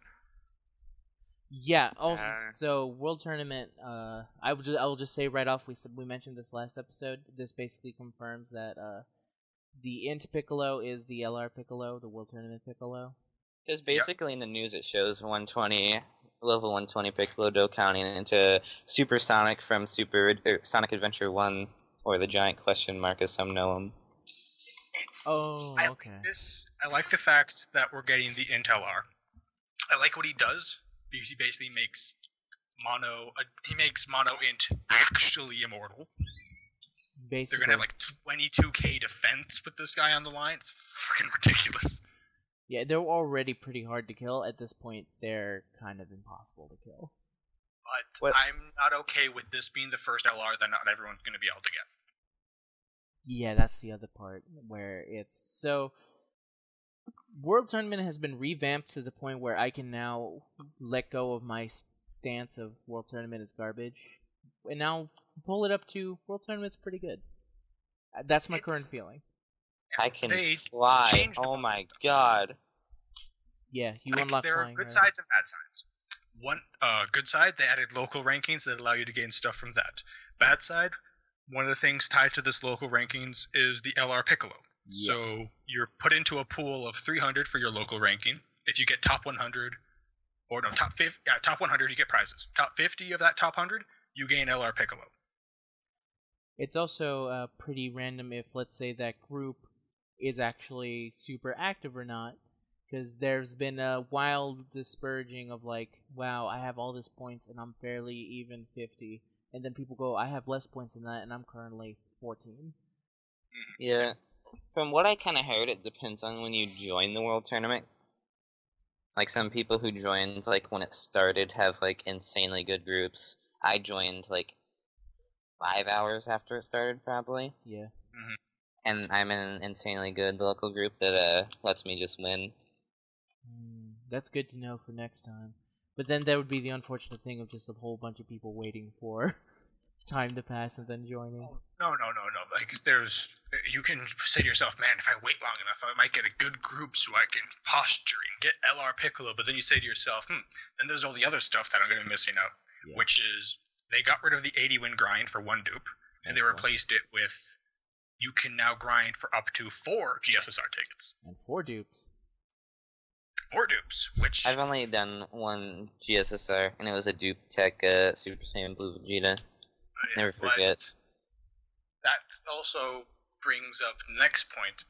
Speaker 1: Yeah. Oh,
Speaker 4: Uh.
Speaker 1: so World Tournament. I will just say right off. We mentioned this last episode. This basically confirms that the Int Piccolo is the LR Piccolo, the World Tournament Piccolo.
Speaker 2: Because basically in the news it shows 120, level 120 Piccolo Dokkan into Supersonic from Sonic Adventure 1, or the Giant Question Mark as some know him.
Speaker 1: Oh,
Speaker 3: I
Speaker 1: okay.
Speaker 3: like this. I like the fact that we're getting the Intel R. I like what he does because he basically makes Mono Int actually immortal. They're
Speaker 1: Basically,
Speaker 3: gonna have like 22k defense with this guy on the line. It's freaking ridiculous.
Speaker 1: yeah, they're already pretty hard to kill. At this point, they're kind of impossible to kill.
Speaker 3: But
Speaker 2: What-
Speaker 3: I'm not okay with this being the first LR that not everyone's gonna be able to get.
Speaker 1: Yeah, that's the other part where it's so. World Tournament has been revamped to the point where I can now let go of my stance of World Tournament is garbage, and now pull it up to World Tournament's pretty good. That's my current feeling.
Speaker 2: I can
Speaker 3: They
Speaker 2: fly.
Speaker 3: changed
Speaker 2: Oh
Speaker 3: them.
Speaker 2: my god.
Speaker 1: Yeah, you
Speaker 3: Like,
Speaker 1: unlock
Speaker 3: there
Speaker 1: flying.
Speaker 3: are good
Speaker 1: right?
Speaker 3: sides and bad sides. One good side, they added local rankings that allow you to gain stuff from that. Bad side, one of the things tied to this local rankings is the LR Piccolo.
Speaker 1: Yeah.
Speaker 3: So you're put into a pool of 300 for your local ranking. If you get top 100, or no, top 50, top 100, you get prizes. Top 50 of that top 100, you gain LR Piccolo.
Speaker 1: It's also pretty random if, let's say, that group is actually super active or not, because there's been a wild disparaging of like, wow, I have all this points and I'm barely even 50, and then people go, I have less points than that and I'm currently 14.
Speaker 2: Yeah. From what I kind of heard, it depends on when you join the World Tournament. Like, some people who joined, like, when it started have, like, insanely good groups. I joined, like, 5 hours after it started, probably.
Speaker 1: Yeah.
Speaker 2: And I'm in an insanely good local group that lets me just win.
Speaker 1: That's good to know for next time. But then there would be the unfortunate thing of just a whole bunch of people waiting for time to pass and then joining.
Speaker 3: Oh, no. Like, you can say to yourself, man, if I wait long enough, I might get a good group so I can posture and get LR Piccolo. But then you say to yourself, then there's all the other stuff that I'm going to be missing out, which is they got rid of the 80-win grind for one dupe, and they replaced it with you can now grind for up to 4 GSSR tickets.
Speaker 1: And 4 dupes.
Speaker 3: 4 dupes, which...
Speaker 2: I've only done one GSSR, and it was a dupe tech Super Saiyan Blue Vegeta. Never forget.
Speaker 3: That also brings up the next point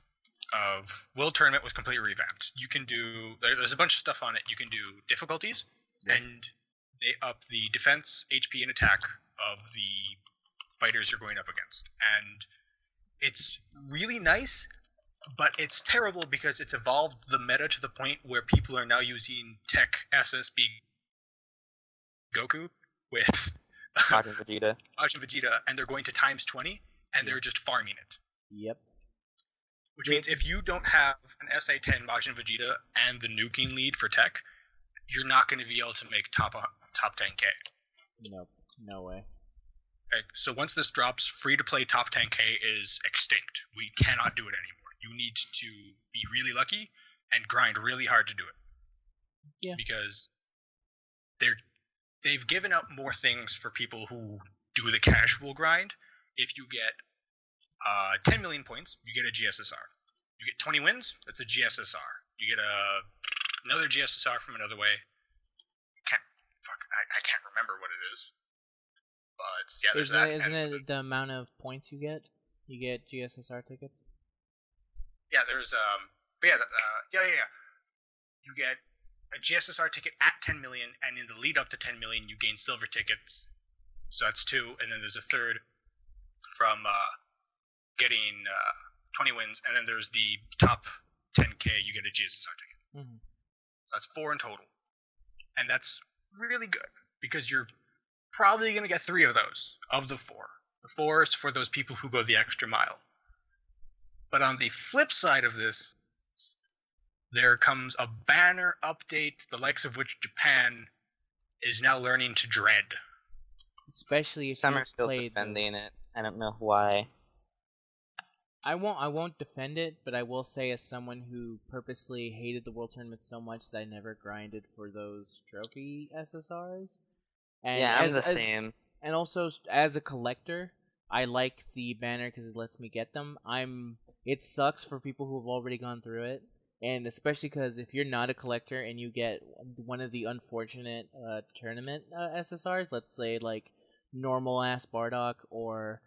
Speaker 3: of World Tournament was completely revamped. You can do... There's a bunch of stuff on it. You can do difficulties, and they up the defense, HP, and attack of the fighters you're going up against. And it's really nice, but it's terrible because it's evolved the meta to the point where people are now using Tech SSB Goku with
Speaker 2: Majin Vegeta.
Speaker 3: Majin Vegeta, and they're going to times 20, and they're just farming it.
Speaker 1: Yep.
Speaker 3: Which means if you don't have an SA-10 Majin Vegeta and the nuking lead for Tech, you're not going to be able to make top 10k.
Speaker 1: Nope. No way.
Speaker 3: Okay, so once this drops, free-to-play top 10k is extinct. We cannot do it anymore. You need to be really lucky and grind really hard to do it.
Speaker 1: Yeah.
Speaker 3: Because they've given out more things for people who do the casual grind. If you get 10 million points, you get a GSSR. You get 20 wins, that's a GSSR. You get another GSSR from another way. I can't remember what it is. But yeah, there's that.
Speaker 1: Isn't it the amount of points you get? You get GSSR tickets?
Speaker 3: Yeah, there's You get a GSSR ticket at 10 million, and in the lead up to 10 million, you gain silver tickets. So that's 2, and then there's a third from getting 20 wins, and then there's the top 10k, you get a GSSR ticket.
Speaker 1: Mm-hmm.
Speaker 3: That's 4 in total. And that's really good, because you're probably going to get 3 of those, of the 4. The 4 is for those people who go the extra mile. But on the flip side of this, there comes a banner update, the likes of which Japan is now learning to dread.
Speaker 1: Especially if
Speaker 2: some
Speaker 1: you've
Speaker 2: are still
Speaker 1: played
Speaker 2: defending
Speaker 1: those.
Speaker 2: it. I don't know why.
Speaker 1: I won't defend it, but I will say, as someone who purposely hated the World Tournament so much that I never grinded for those trophy SSRs. And
Speaker 2: yeah, I'm the same.
Speaker 1: And also, as a collector, I like the banner because it lets me get them. It sucks for people who have already gone through it, and especially because if you're not a collector and you get one of the unfortunate tournament SSRs, let's say like normal ass Bardock or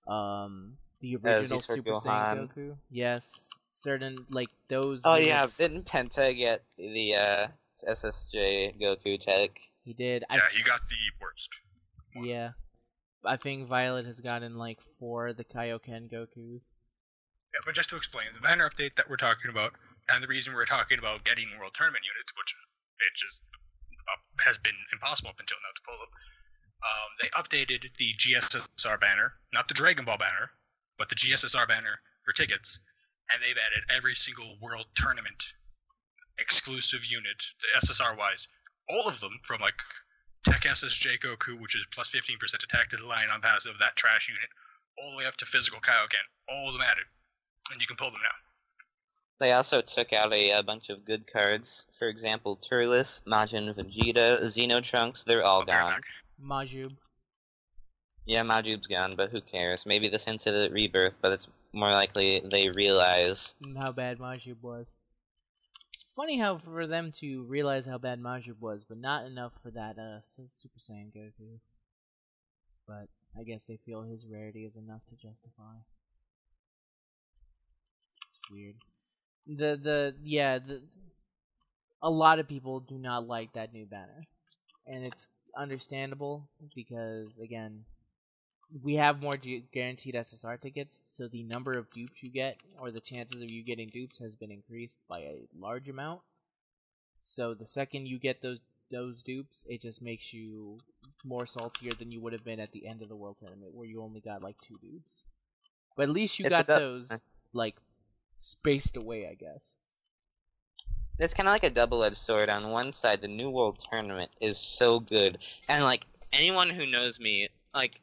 Speaker 1: the original Super Saiyan Goku. Yes, certain like those.
Speaker 2: Oh
Speaker 1: units.
Speaker 2: yeah, didn't Penta get the SSJ Goku tech?
Speaker 1: He did.
Speaker 3: Yeah, he got the worst.
Speaker 1: Yeah, I think Violet has gotten like 4 of the Kaioken Gokus.
Speaker 3: Yeah, but just to explain, the banner update that we're talking about, and the reason we're talking about getting World Tournament units, which it just has been impossible up until now to pull up, they updated the GSSR banner, not the Dragon Ball banner, but the GSSR banner for tickets, and they've added every single World Tournament exclusive unit, the SSR-wise, all of them, from like Tech SSJ Goku, which is plus 15% attack to the line on passive, that trash unit, all the way up to physical Kaioken, all of them added. And you can pull them now.
Speaker 2: They also took out a bunch of good cards. For example, Turles, Majin Vegeta, Xenotrunks, they're all
Speaker 3: I'll be right
Speaker 2: gone.
Speaker 3: back.
Speaker 1: Majub.
Speaker 2: Yeah, Majub's gone, but who cares? Maybe this hints at a rebirth, but it's more likely they realize.
Speaker 1: How bad Majub was. It's funny how for them to realize how bad Majub was, but not enough for that Super Saiyan Goku. But I guess they feel his rarity is enough to justify. It's weird. A lot of people do not like that new banner, and it's understandable because again, we have more guaranteed SSR tickets, so the number of dupes you get, or the chances of you getting dupes, has been increased by a large amount. So the second you get those dupes, it just makes you more saltier than you would have been at the end of the World Tournament, where you only got like 2 dupes. But at least you got those like spaced away, I guess.
Speaker 2: It's kind of like a double-edged sword. On one side, the New World Tournament is so good,
Speaker 4: And like anyone who knows me, like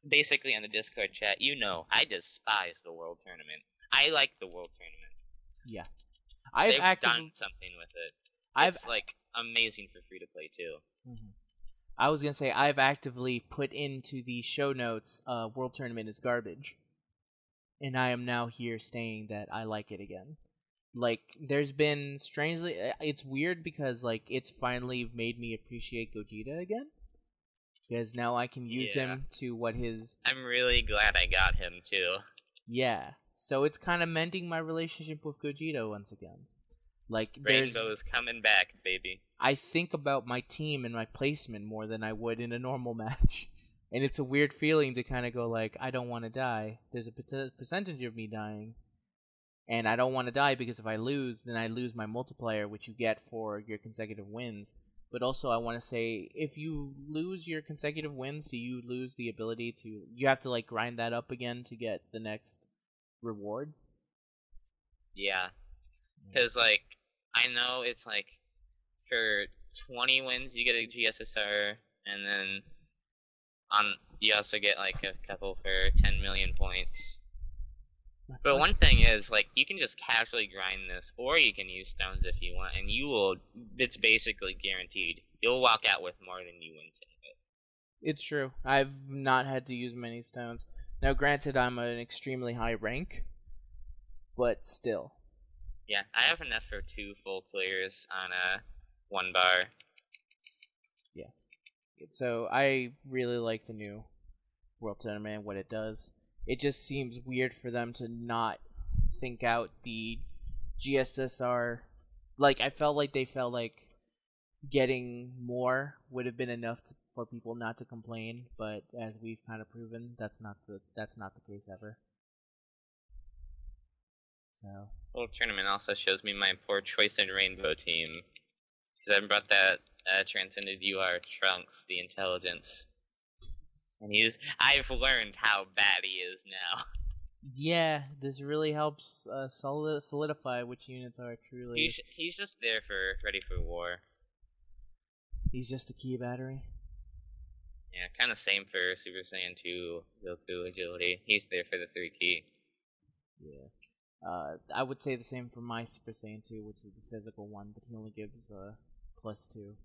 Speaker 4: basically on the Discord chat, you know, I despise the World Tournament. I like the World Tournament.
Speaker 1: Yeah,
Speaker 4: They've done something with it. It's like amazing for free to play too.
Speaker 1: Mm-hmm. I was gonna say I've actively put into the show notes, World Tournament is garbage, and I am now here saying that I like it again. Like, there's been strangely, it's weird because like it's finally made me appreciate Gogeta again, because now I can use him to what his.
Speaker 4: I'm really glad I got him too.
Speaker 1: Yeah, so it's kind of mending my relationship with Gogeta once again. Like,
Speaker 4: Rainbow's coming back, baby.
Speaker 1: I think about my team and my placement more than I would in a normal match. And it's a weird feeling to kind of go like, I don't want to die. There's a percentage of me dying. And I don't want to die because if I lose, then I lose my multiplier, which you get for your consecutive wins. But also I want to say, if you lose your consecutive wins, do you lose the ability to... You have to like grind that up again to get the next reward?
Speaker 4: Yeah. Because like, I know it's like, for 20 wins you get a GSSR, and then you also get like a couple for 10 million points. But one thing is, like, you can just casually grind this, or you can use stones if you want, and it's basically guaranteed. You'll walk out with more than you win to it.
Speaker 1: It's true. I've not had to use many stones. Now granted, I'm an extremely high rank, but still.
Speaker 4: Yeah, I have enough for 2 full clears on 1 bar.
Speaker 1: Yeah. So I really like the new World Tournament and what it does. It just seems weird for them to not think out the GSSR. Like, I felt like getting more would have been enough for people not to complain, but as we've kind of proven, that's not the case ever. So.
Speaker 4: World Tournament also shows me my poor choice in Rainbow team, because I brought that Transcended UR Trunks, the intelligence, and I've learned how bad he is now.
Speaker 1: Yeah, this really helps solidify which units are truly.
Speaker 4: He's just there ready for war.
Speaker 1: He's just a key battery.
Speaker 4: Yeah, kind of same for Super Saiyan 2 Goku agility. He's there for the 3 key.
Speaker 1: Yeah. I would say the same for my Super Saiyan 2, which is the physical one, but he only gives +2.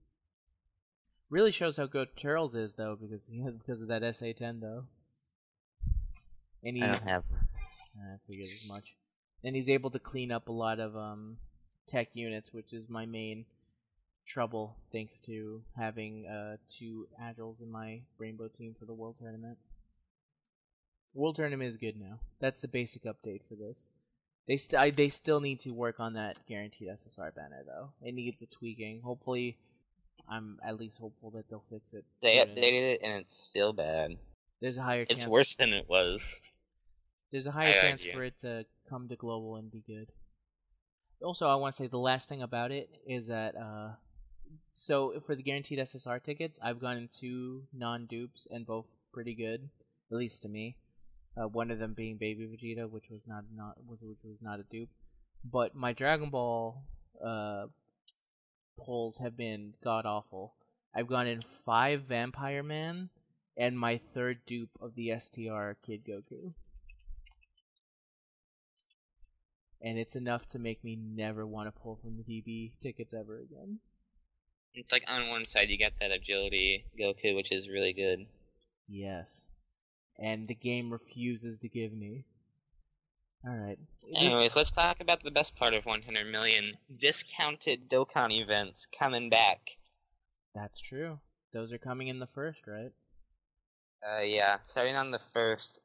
Speaker 1: Really shows how good Turles is, though, because of that SA-10, though. And
Speaker 2: I don't have.
Speaker 1: I figured as much. And he's able to clean up a lot of tech units, which is my main trouble, thanks to having 2 Agiles in my Rainbow team for the World Tournament. World Tournament is good now. That's the basic update for this. They still need to work on that guaranteed SSR banner, though. It needs a tweaking. Hopefully, I'm at least hopeful that they'll fix it.
Speaker 2: They updated it, and it's still bad.
Speaker 1: There's a higher chance.
Speaker 4: It's worse than it was.
Speaker 1: There's a higher chance for it to come to global and be good. Also, I want to say the last thing about it is that, so for the guaranteed SSR tickets, I've gotten 2 non-dupes, and both pretty good, at least to me. One of them being Baby Vegeta, which was not a dupe. But my Dragon Ball pulls have been god awful. I've gotten 5 Vampire Man, and my 3rd dupe of the STR Kid Goku. and it's enough to make me never want to pull from the DB tickets ever again.
Speaker 4: It's like on one side you got that agility Goku, which is really good.
Speaker 1: Yes. And the game refuses to give me. Alright.
Speaker 4: Anyways, let's talk about the best part of 100 million. Discounted Dokkan events coming back.
Speaker 1: That's true. Those are coming in the first, right?
Speaker 4: Yeah. Starting on the 1st,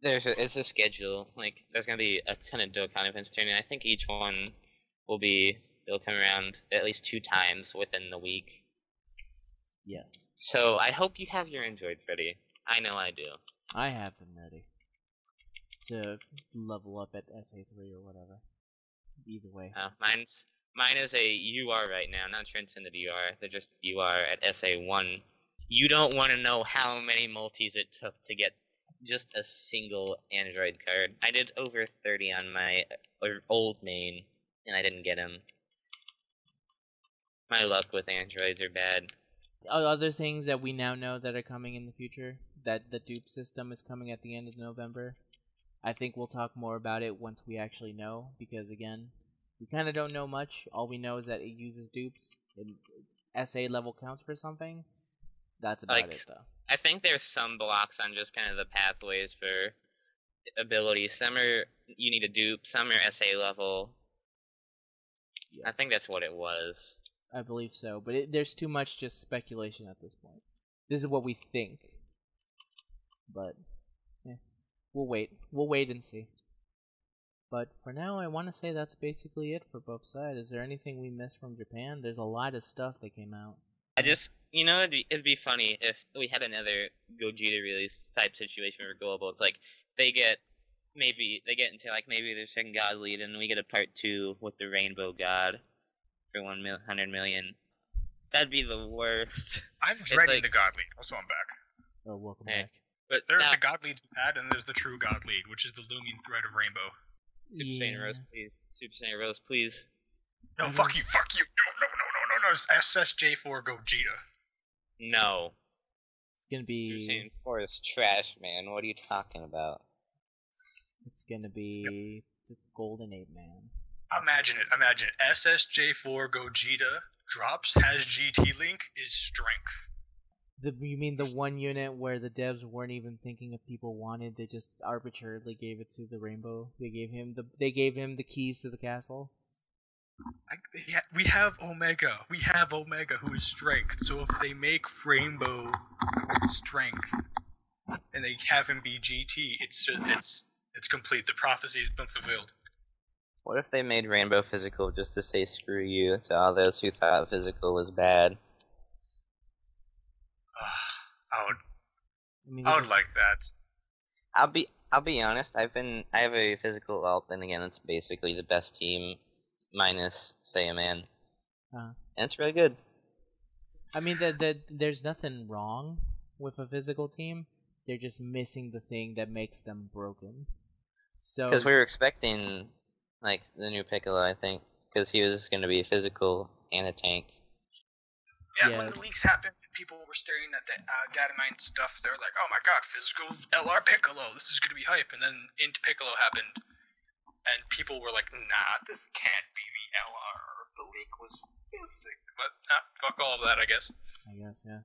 Speaker 4: it's a schedule. Like, there's gonna be a ton of Dokkan events turning. I think each one they'll come around at least 2 times within the week.
Speaker 1: Yes.
Speaker 4: So, I hope you have your Androids ready. I know I do.
Speaker 1: I have them ready. To level up at SA3 or whatever. Either way.
Speaker 4: Mine is a UR right now, not Transcended UR. They're just UR at SA1. You don't want to know how many multis it took to get just a single Android card. I did over 30 on my old main, and I didn't get him. My luck with Androids are bad.
Speaker 1: Other things that we now know that are coming in the future, that the dupe system is coming at the end of November. I think we'll talk more about it once we actually know, because again, we kind of don't know much. All we know is that it uses dupes, and SA level counts for something. That's about it, though.
Speaker 4: I think there's some blocks on just kind of the pathways for abilities. Some are you need a dupe, some are SA level. Yeah. I think that's what it was.
Speaker 1: I believe so, but there's too much just speculation at this point. This is what we think, but we'll wait. We'll wait and see. But for now, I want to say that's basically it for both sides. Is there anything we missed from Japan? There's a lot of stuff that came out.
Speaker 4: It'd be funny if we had another Gogeta release type situation for Global. It's like they get into like maybe their second God lead, and we get a part 2 with the Rainbow God for 100 million. That'd be the worst.
Speaker 3: I'm dreading the God lead. Also, I'm back.
Speaker 1: Oh, welcome back.
Speaker 3: But there's the God leads we had, and there's the true God lead, which is the looming thread of Rainbow.
Speaker 4: Super Saiyan Rose, please. Super Saiyan Rose, please.
Speaker 3: No, fuck you. No. SSJ4 Gogeta.
Speaker 4: No.
Speaker 1: It's gonna be...
Speaker 2: Super Saiyan 4 is trash, man. What are you talking about?
Speaker 1: It's gonna be the Golden Ape Man.
Speaker 3: Imagine it. SSJ4 Gogeta drops, has GT Link, is strength.
Speaker 1: You mean the one unit where the devs weren't even thinking if people wanted? They just arbitrarily gave it to the Rainbow. They gave him the keys to the castle.
Speaker 3: We have Omega. Who is strength. So if they make Rainbow strength and they have him be GT, it's complete. The prophecy has been fulfilled.
Speaker 2: What if they made Rainbow physical just to say screw you to all those who thought physical was bad?
Speaker 3: I would like that.
Speaker 2: I'll be honest. I have a physical alt, and again, it's basically the best team minus Saiyaman, and it's really good.
Speaker 1: I mean, there's nothing wrong with a physical team. They're just missing the thing that makes them broken. So
Speaker 2: because we were expecting like the new Piccolo, I think, because he was going to be physical and a tank.
Speaker 3: Yeah, when the leaks happened, people were staring at the data mine stuff. They're like, "Oh my god, physical LR Piccolo! This is gonna be hype." And then Into Piccolo happened, and people were like, "Nah, this can't be the LR. The leak was physic." But fuck all of that, I guess.
Speaker 1: Yeah.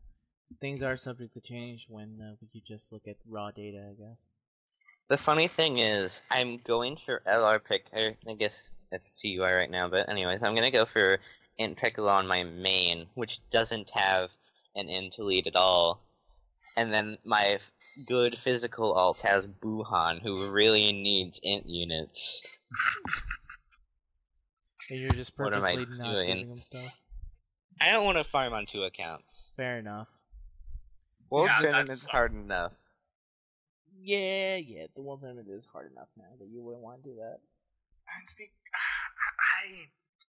Speaker 1: Things are subject to change when we could just look at raw data, I guess.
Speaker 2: The funny thing is, I'm going for LR Pick. I guess that's TUI right now, but anyways, I'm gonna go for Int Piccolo on my main, which doesn't have an Int lead at all. And then my good physical alt has Buhan, who really needs Int units.
Speaker 1: And you're just purposely not giving him stuff?
Speaker 2: I don't want to farm on 2 accounts.
Speaker 1: Fair enough.
Speaker 2: World Tournament is hard enough.
Speaker 1: Yeah, the World Tournament is hard enough now that you wouldn't want to do that.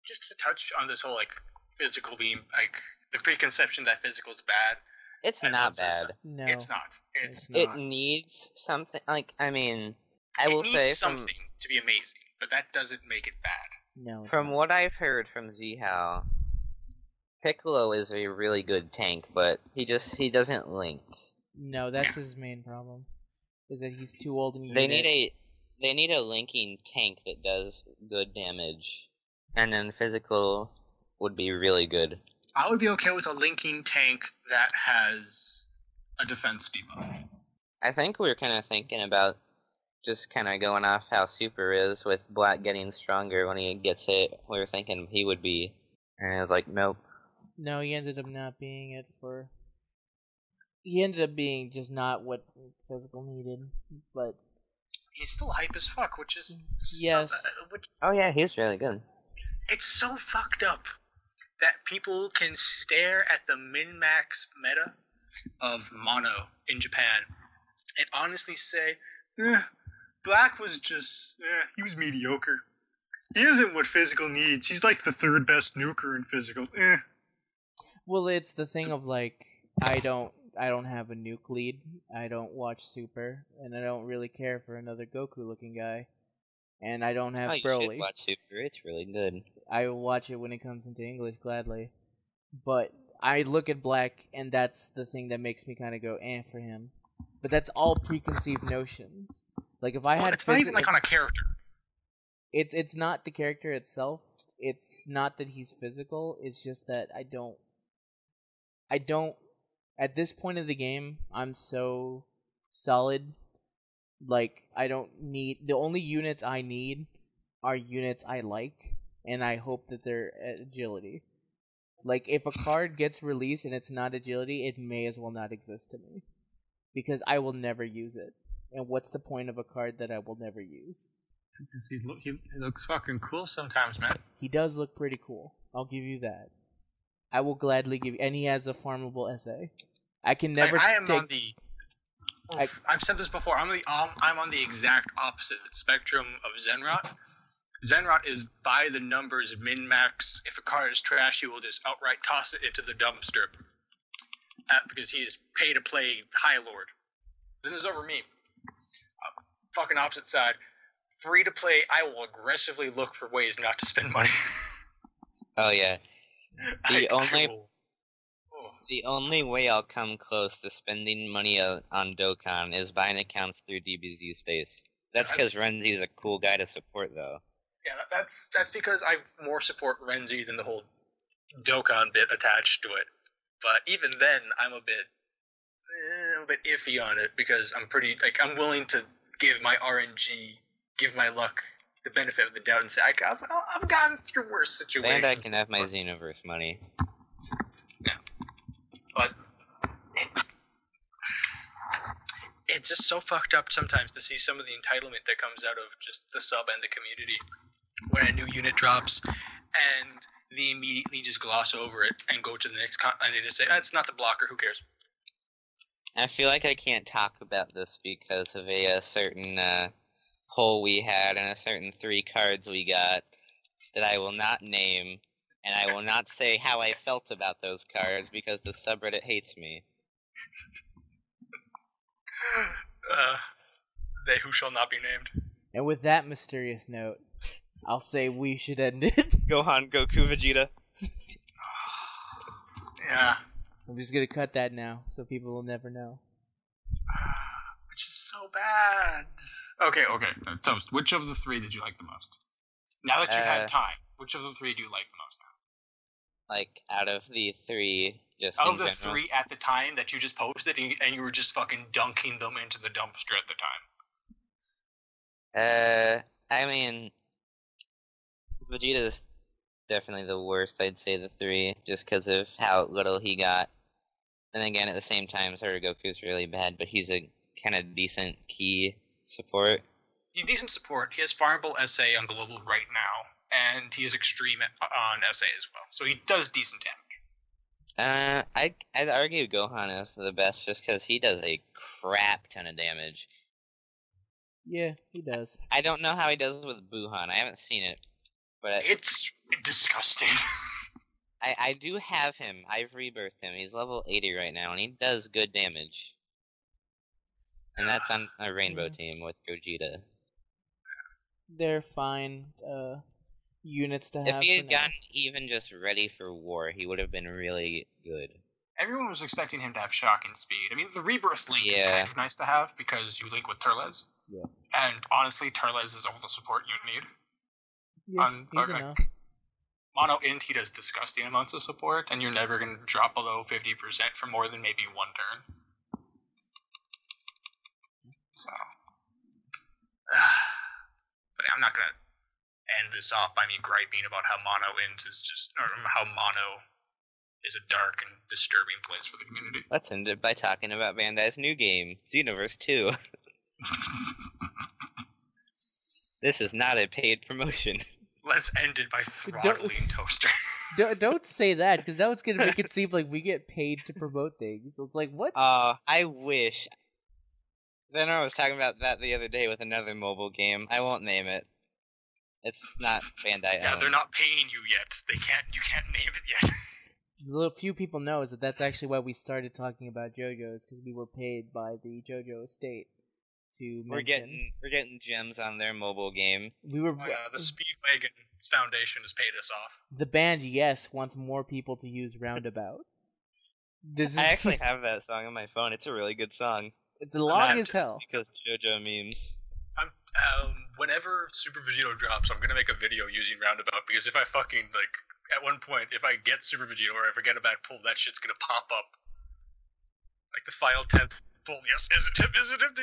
Speaker 3: Just to touch on this whole like physical being like the preconception that physical is bad.
Speaker 2: It's not bad.
Speaker 1: No,
Speaker 3: it's not.
Speaker 2: It needs something. Like I will say
Speaker 3: something to be amazing, but that doesn't make it bad.
Speaker 1: No.
Speaker 2: From what I've heard from Zihao, Piccolo is a really good tank, but he doesn't link.
Speaker 1: No, that's his main problem. Is that he's too old and
Speaker 2: They need They need a linking tank that does good damage, and then physical would be really good.
Speaker 3: I would be okay with a linking tank that has a defense debuff.
Speaker 2: I think we were kind of thinking about just kind of going off how Super is, with Black getting stronger when he gets hit. We were thinking he would be, and it was like, nope.
Speaker 1: No, he ended up not being it for... He ended up being just not what physical needed, but...
Speaker 3: He's still hype as fuck, which is...
Speaker 1: Yes.
Speaker 2: Oh yeah, he's really good.
Speaker 3: It's so fucked up that people can stare at the min-max meta of mono in Japan and honestly say, Black was just... he was mediocre. He isn't what physical needs. He's like the third best nuker in physical.
Speaker 1: Well, it's the thing of, like, I don't have a nuke lead, I don't watch Super, and I don't really care for another Goku-looking guy, and I don't have
Speaker 2: You
Speaker 1: Broly.
Speaker 2: should watch Super, it's really good.
Speaker 1: I will watch it when it comes into English, gladly. But I look at Black, and that's the thing that makes me kind of go, for him. But that's all preconceived notions. Like, if I had...
Speaker 3: It's not even, like, on a character.
Speaker 1: It's not the character itself. It's not that he's physical. It's just that I don't... At this point of the game, I'm so solid. Like, I don't need... The only units I need are units I like, and I hope that they're agility. Like, if a card gets released and it's not agility, it may as well not exist to me. Because I will never use it. And what's the point of a card that I will never use?
Speaker 3: Because he looks fucking cool sometimes, man.
Speaker 1: He does look pretty cool. I'll give you that. I will gladly give you... And he has a farmable essay. I can never
Speaker 3: I am
Speaker 1: take...
Speaker 3: on the... I've said this before. I'm on the exact opposite spectrum of Zenrot. Zenrot is by the numbers min-max. If a card is trash, he will just outright toss it into the dumpster. Because he is pay to play High Lord. Then there's over me. Fucking opposite side. Free to play, I will aggressively look for ways not to spend money.
Speaker 2: Oh yeah. The only way I'll come close to spending money on Dokkan is buying accounts through DBZ Space. That's because Renzi is a cool guy to support, though.
Speaker 3: Yeah, that's because I more support Renzi than the whole Dokkan bit attached to it. But even then, I'm a bit iffy on it because I'm willing to give my RNG, give my luck the benefit of the doubt and say I've gotten through worse situations.
Speaker 2: And I can have my Xenoverse money.
Speaker 3: Yeah, but it's just so fucked up sometimes to see some of the entitlement that comes out of just the sub and the community when a new unit drops and they immediately just gloss over it and go to the next and they just say, it's not the blocker, who cares?
Speaker 2: I feel like I can't talk about this because of a certain poll we had and a certain 3 cards we got that I will not name, and I will not say how I felt about those cards because the subreddit hates me.
Speaker 3: They who shall not be named.
Speaker 1: And with that mysterious note, I'll say we should end it.
Speaker 2: Gohan, Goku, Vegeta.
Speaker 3: Yeah.
Speaker 1: I'm just gonna cut that now, so people will never know.
Speaker 3: Which is so bad. Okay. Toast, which of the 3 did you like the most? Now that you've had time, which of the 3 do you like the most now?
Speaker 2: Like, out of the 3, just
Speaker 3: out
Speaker 2: in
Speaker 3: of the
Speaker 2: general?
Speaker 3: 3 at the time that you just posted and you were just fucking dunking them into the dumpster at the time.
Speaker 2: I mean, Vegeta's definitely the worst, I'd say, the 3, just because of how little he got. And again, at the same time, Goku's really bad, but he's a kind of decent key support.
Speaker 3: He's decent support. He has farmable SA on global right now, and he is extreme on SA as well. So he does decent damage.
Speaker 2: I'd argue Gohan is the best just because he does a crap ton of damage.
Speaker 1: Yeah, he does.
Speaker 2: I don't know how he does with Buhan. I haven't seen it, but
Speaker 3: it's disgusting.
Speaker 2: I do have him. I've rebirthed him. He's level 80 right now, and he does good damage. And that's on a rainbow team with Gogeta.
Speaker 1: They're fine units to have.
Speaker 2: If he had gotten even just ready for war, he would have been really good.
Speaker 3: Everyone was expecting him to have shocking speed. I mean, the rebirth link is kind of nice to have because you link with Turles.
Speaker 1: Yeah.
Speaker 3: And honestly, Turles is all the support you need.
Speaker 1: Yeah, he's enough.
Speaker 3: Mono Int, he does disgusting amounts of support, and you're never going to drop below 50% for more than maybe one turn. So, but I'm not going to end this off by me griping about how Mono Int is just, or how Mono is a dark and disturbing place for the community.
Speaker 2: Let's end it by talking about Bandai's new game, Xenoverse 2. This is not a paid promotion.
Speaker 3: Let's end it by throttling Toaster.
Speaker 1: Don't say that, because that was going to make it seem like we get paid to promote things. It's like, what?
Speaker 2: I wish. Zenra was talking about that the other day with another mobile game. I won't name it. It's not Bandai
Speaker 3: Yeah,
Speaker 2: owned.
Speaker 3: they're not paying you yet. You can't name it yet.
Speaker 1: The few people know is that that's actually why we started talking about JoJo's, because we were paid by the JoJo estate to mention.
Speaker 2: We're getting gems on their mobile game.
Speaker 1: We were.
Speaker 3: Oh, yeah, the Speedwagon Foundation has paid us off.
Speaker 1: The band Yes wants more people to use Roundabout. This is,
Speaker 2: I actually have that song on my phone. It's a really good song.
Speaker 1: It's long as hell.
Speaker 2: Because JoJo memes.
Speaker 3: Whenever Super Vegito drops, I'm gonna make a video using Roundabout, because if I fucking, like, at one point, if I get Super Vegito or if I get a bad pull, that shit's gonna pop up. Like the final 10th pull. Yes, is it him? Is it him?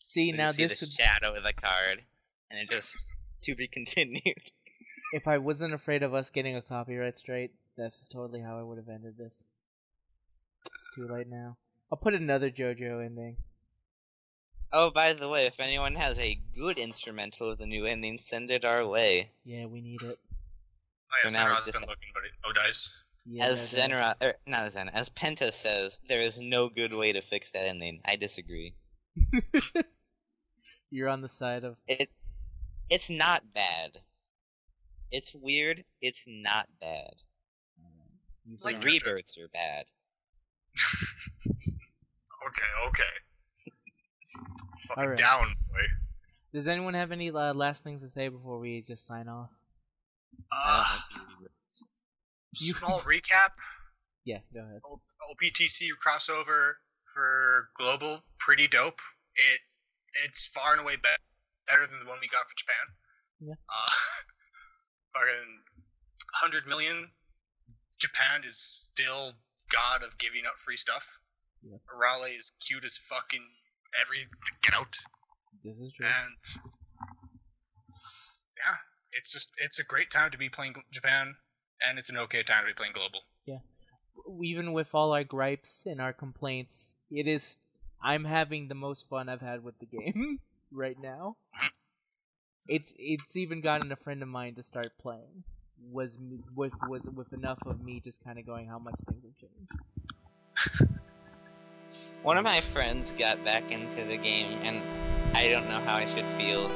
Speaker 1: See,
Speaker 2: So
Speaker 1: now
Speaker 2: you see
Speaker 1: this
Speaker 2: the
Speaker 1: would,
Speaker 2: shadow of the card, and it just to be continued.
Speaker 1: if I wasn't afraid of us getting a copyright straight, that's just totally how I would have ended this. It's too late now. I'll put another JoJo ending.
Speaker 2: Oh, by the way, if anyone has a good instrumental of the new ending, send it our way.
Speaker 1: Yeah, we need it.
Speaker 3: Oh yeah,
Speaker 2: So now
Speaker 3: Senra's
Speaker 2: it's
Speaker 3: been
Speaker 2: just-
Speaker 3: looking, but dies.
Speaker 1: Yeah,
Speaker 2: As
Speaker 1: no,
Speaker 2: Zenra, not Zenra, as Penta says, there is no good way to fix that ending. I disagree.
Speaker 1: You're on the side of.
Speaker 2: It's not bad. It's weird. It's not bad.
Speaker 1: You
Speaker 3: Like
Speaker 1: sound-
Speaker 3: JoJo.
Speaker 2: Rebirths are bad.
Speaker 3: Okay. Fucking
Speaker 1: Alright.
Speaker 3: down, boy.
Speaker 1: Does anyone have any last things to say before we just sign off?
Speaker 2: I don't like Rebirths.
Speaker 3: Small recap.
Speaker 1: Yeah, go ahead.
Speaker 3: OPTC crossover for Global, pretty dope. It's far and away better than the one we got for Japan.
Speaker 1: Yeah.
Speaker 3: Fucking 100 million. Japan is still god of giving out free stuff.
Speaker 1: Yeah.
Speaker 3: Arale is cute as fucking get out.
Speaker 1: This is true.
Speaker 3: And yeah, it's a great time to be playing Japan, and it's an okay time to be playing Global.
Speaker 1: Even with all our gripes and our complaints, I'm having the most fun I've had with the game right now. It's even gotten a friend of mine to start playing. Was with enough of me just kind of going, how much things have changed.
Speaker 2: One of my friends got back into the game, and I don't know how I should feel.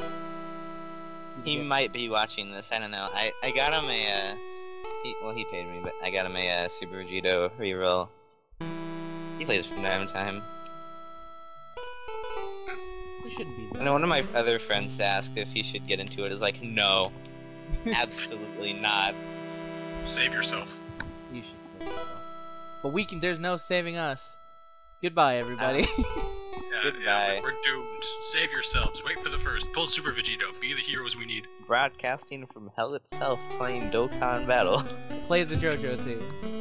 Speaker 2: He might be watching this. I don't know. I got him he paid me, but I got him a Super Vegito reroll. He plays from time to time.
Speaker 1: It shouldn't be
Speaker 2: And one of my other friends asked if he should get into it. Is like, no, absolutely not.
Speaker 3: Save yourself.
Speaker 1: You should save yourself. But there's no saving us. Goodbye, everybody.
Speaker 2: Goodbye.
Speaker 3: We're doomed. Save yourselves. Wait for the first. Pull Super Vegito. Be the heroes we need.
Speaker 2: Broadcasting from hell itself, playing Dokkan Battle.
Speaker 1: Play the JoJo theme.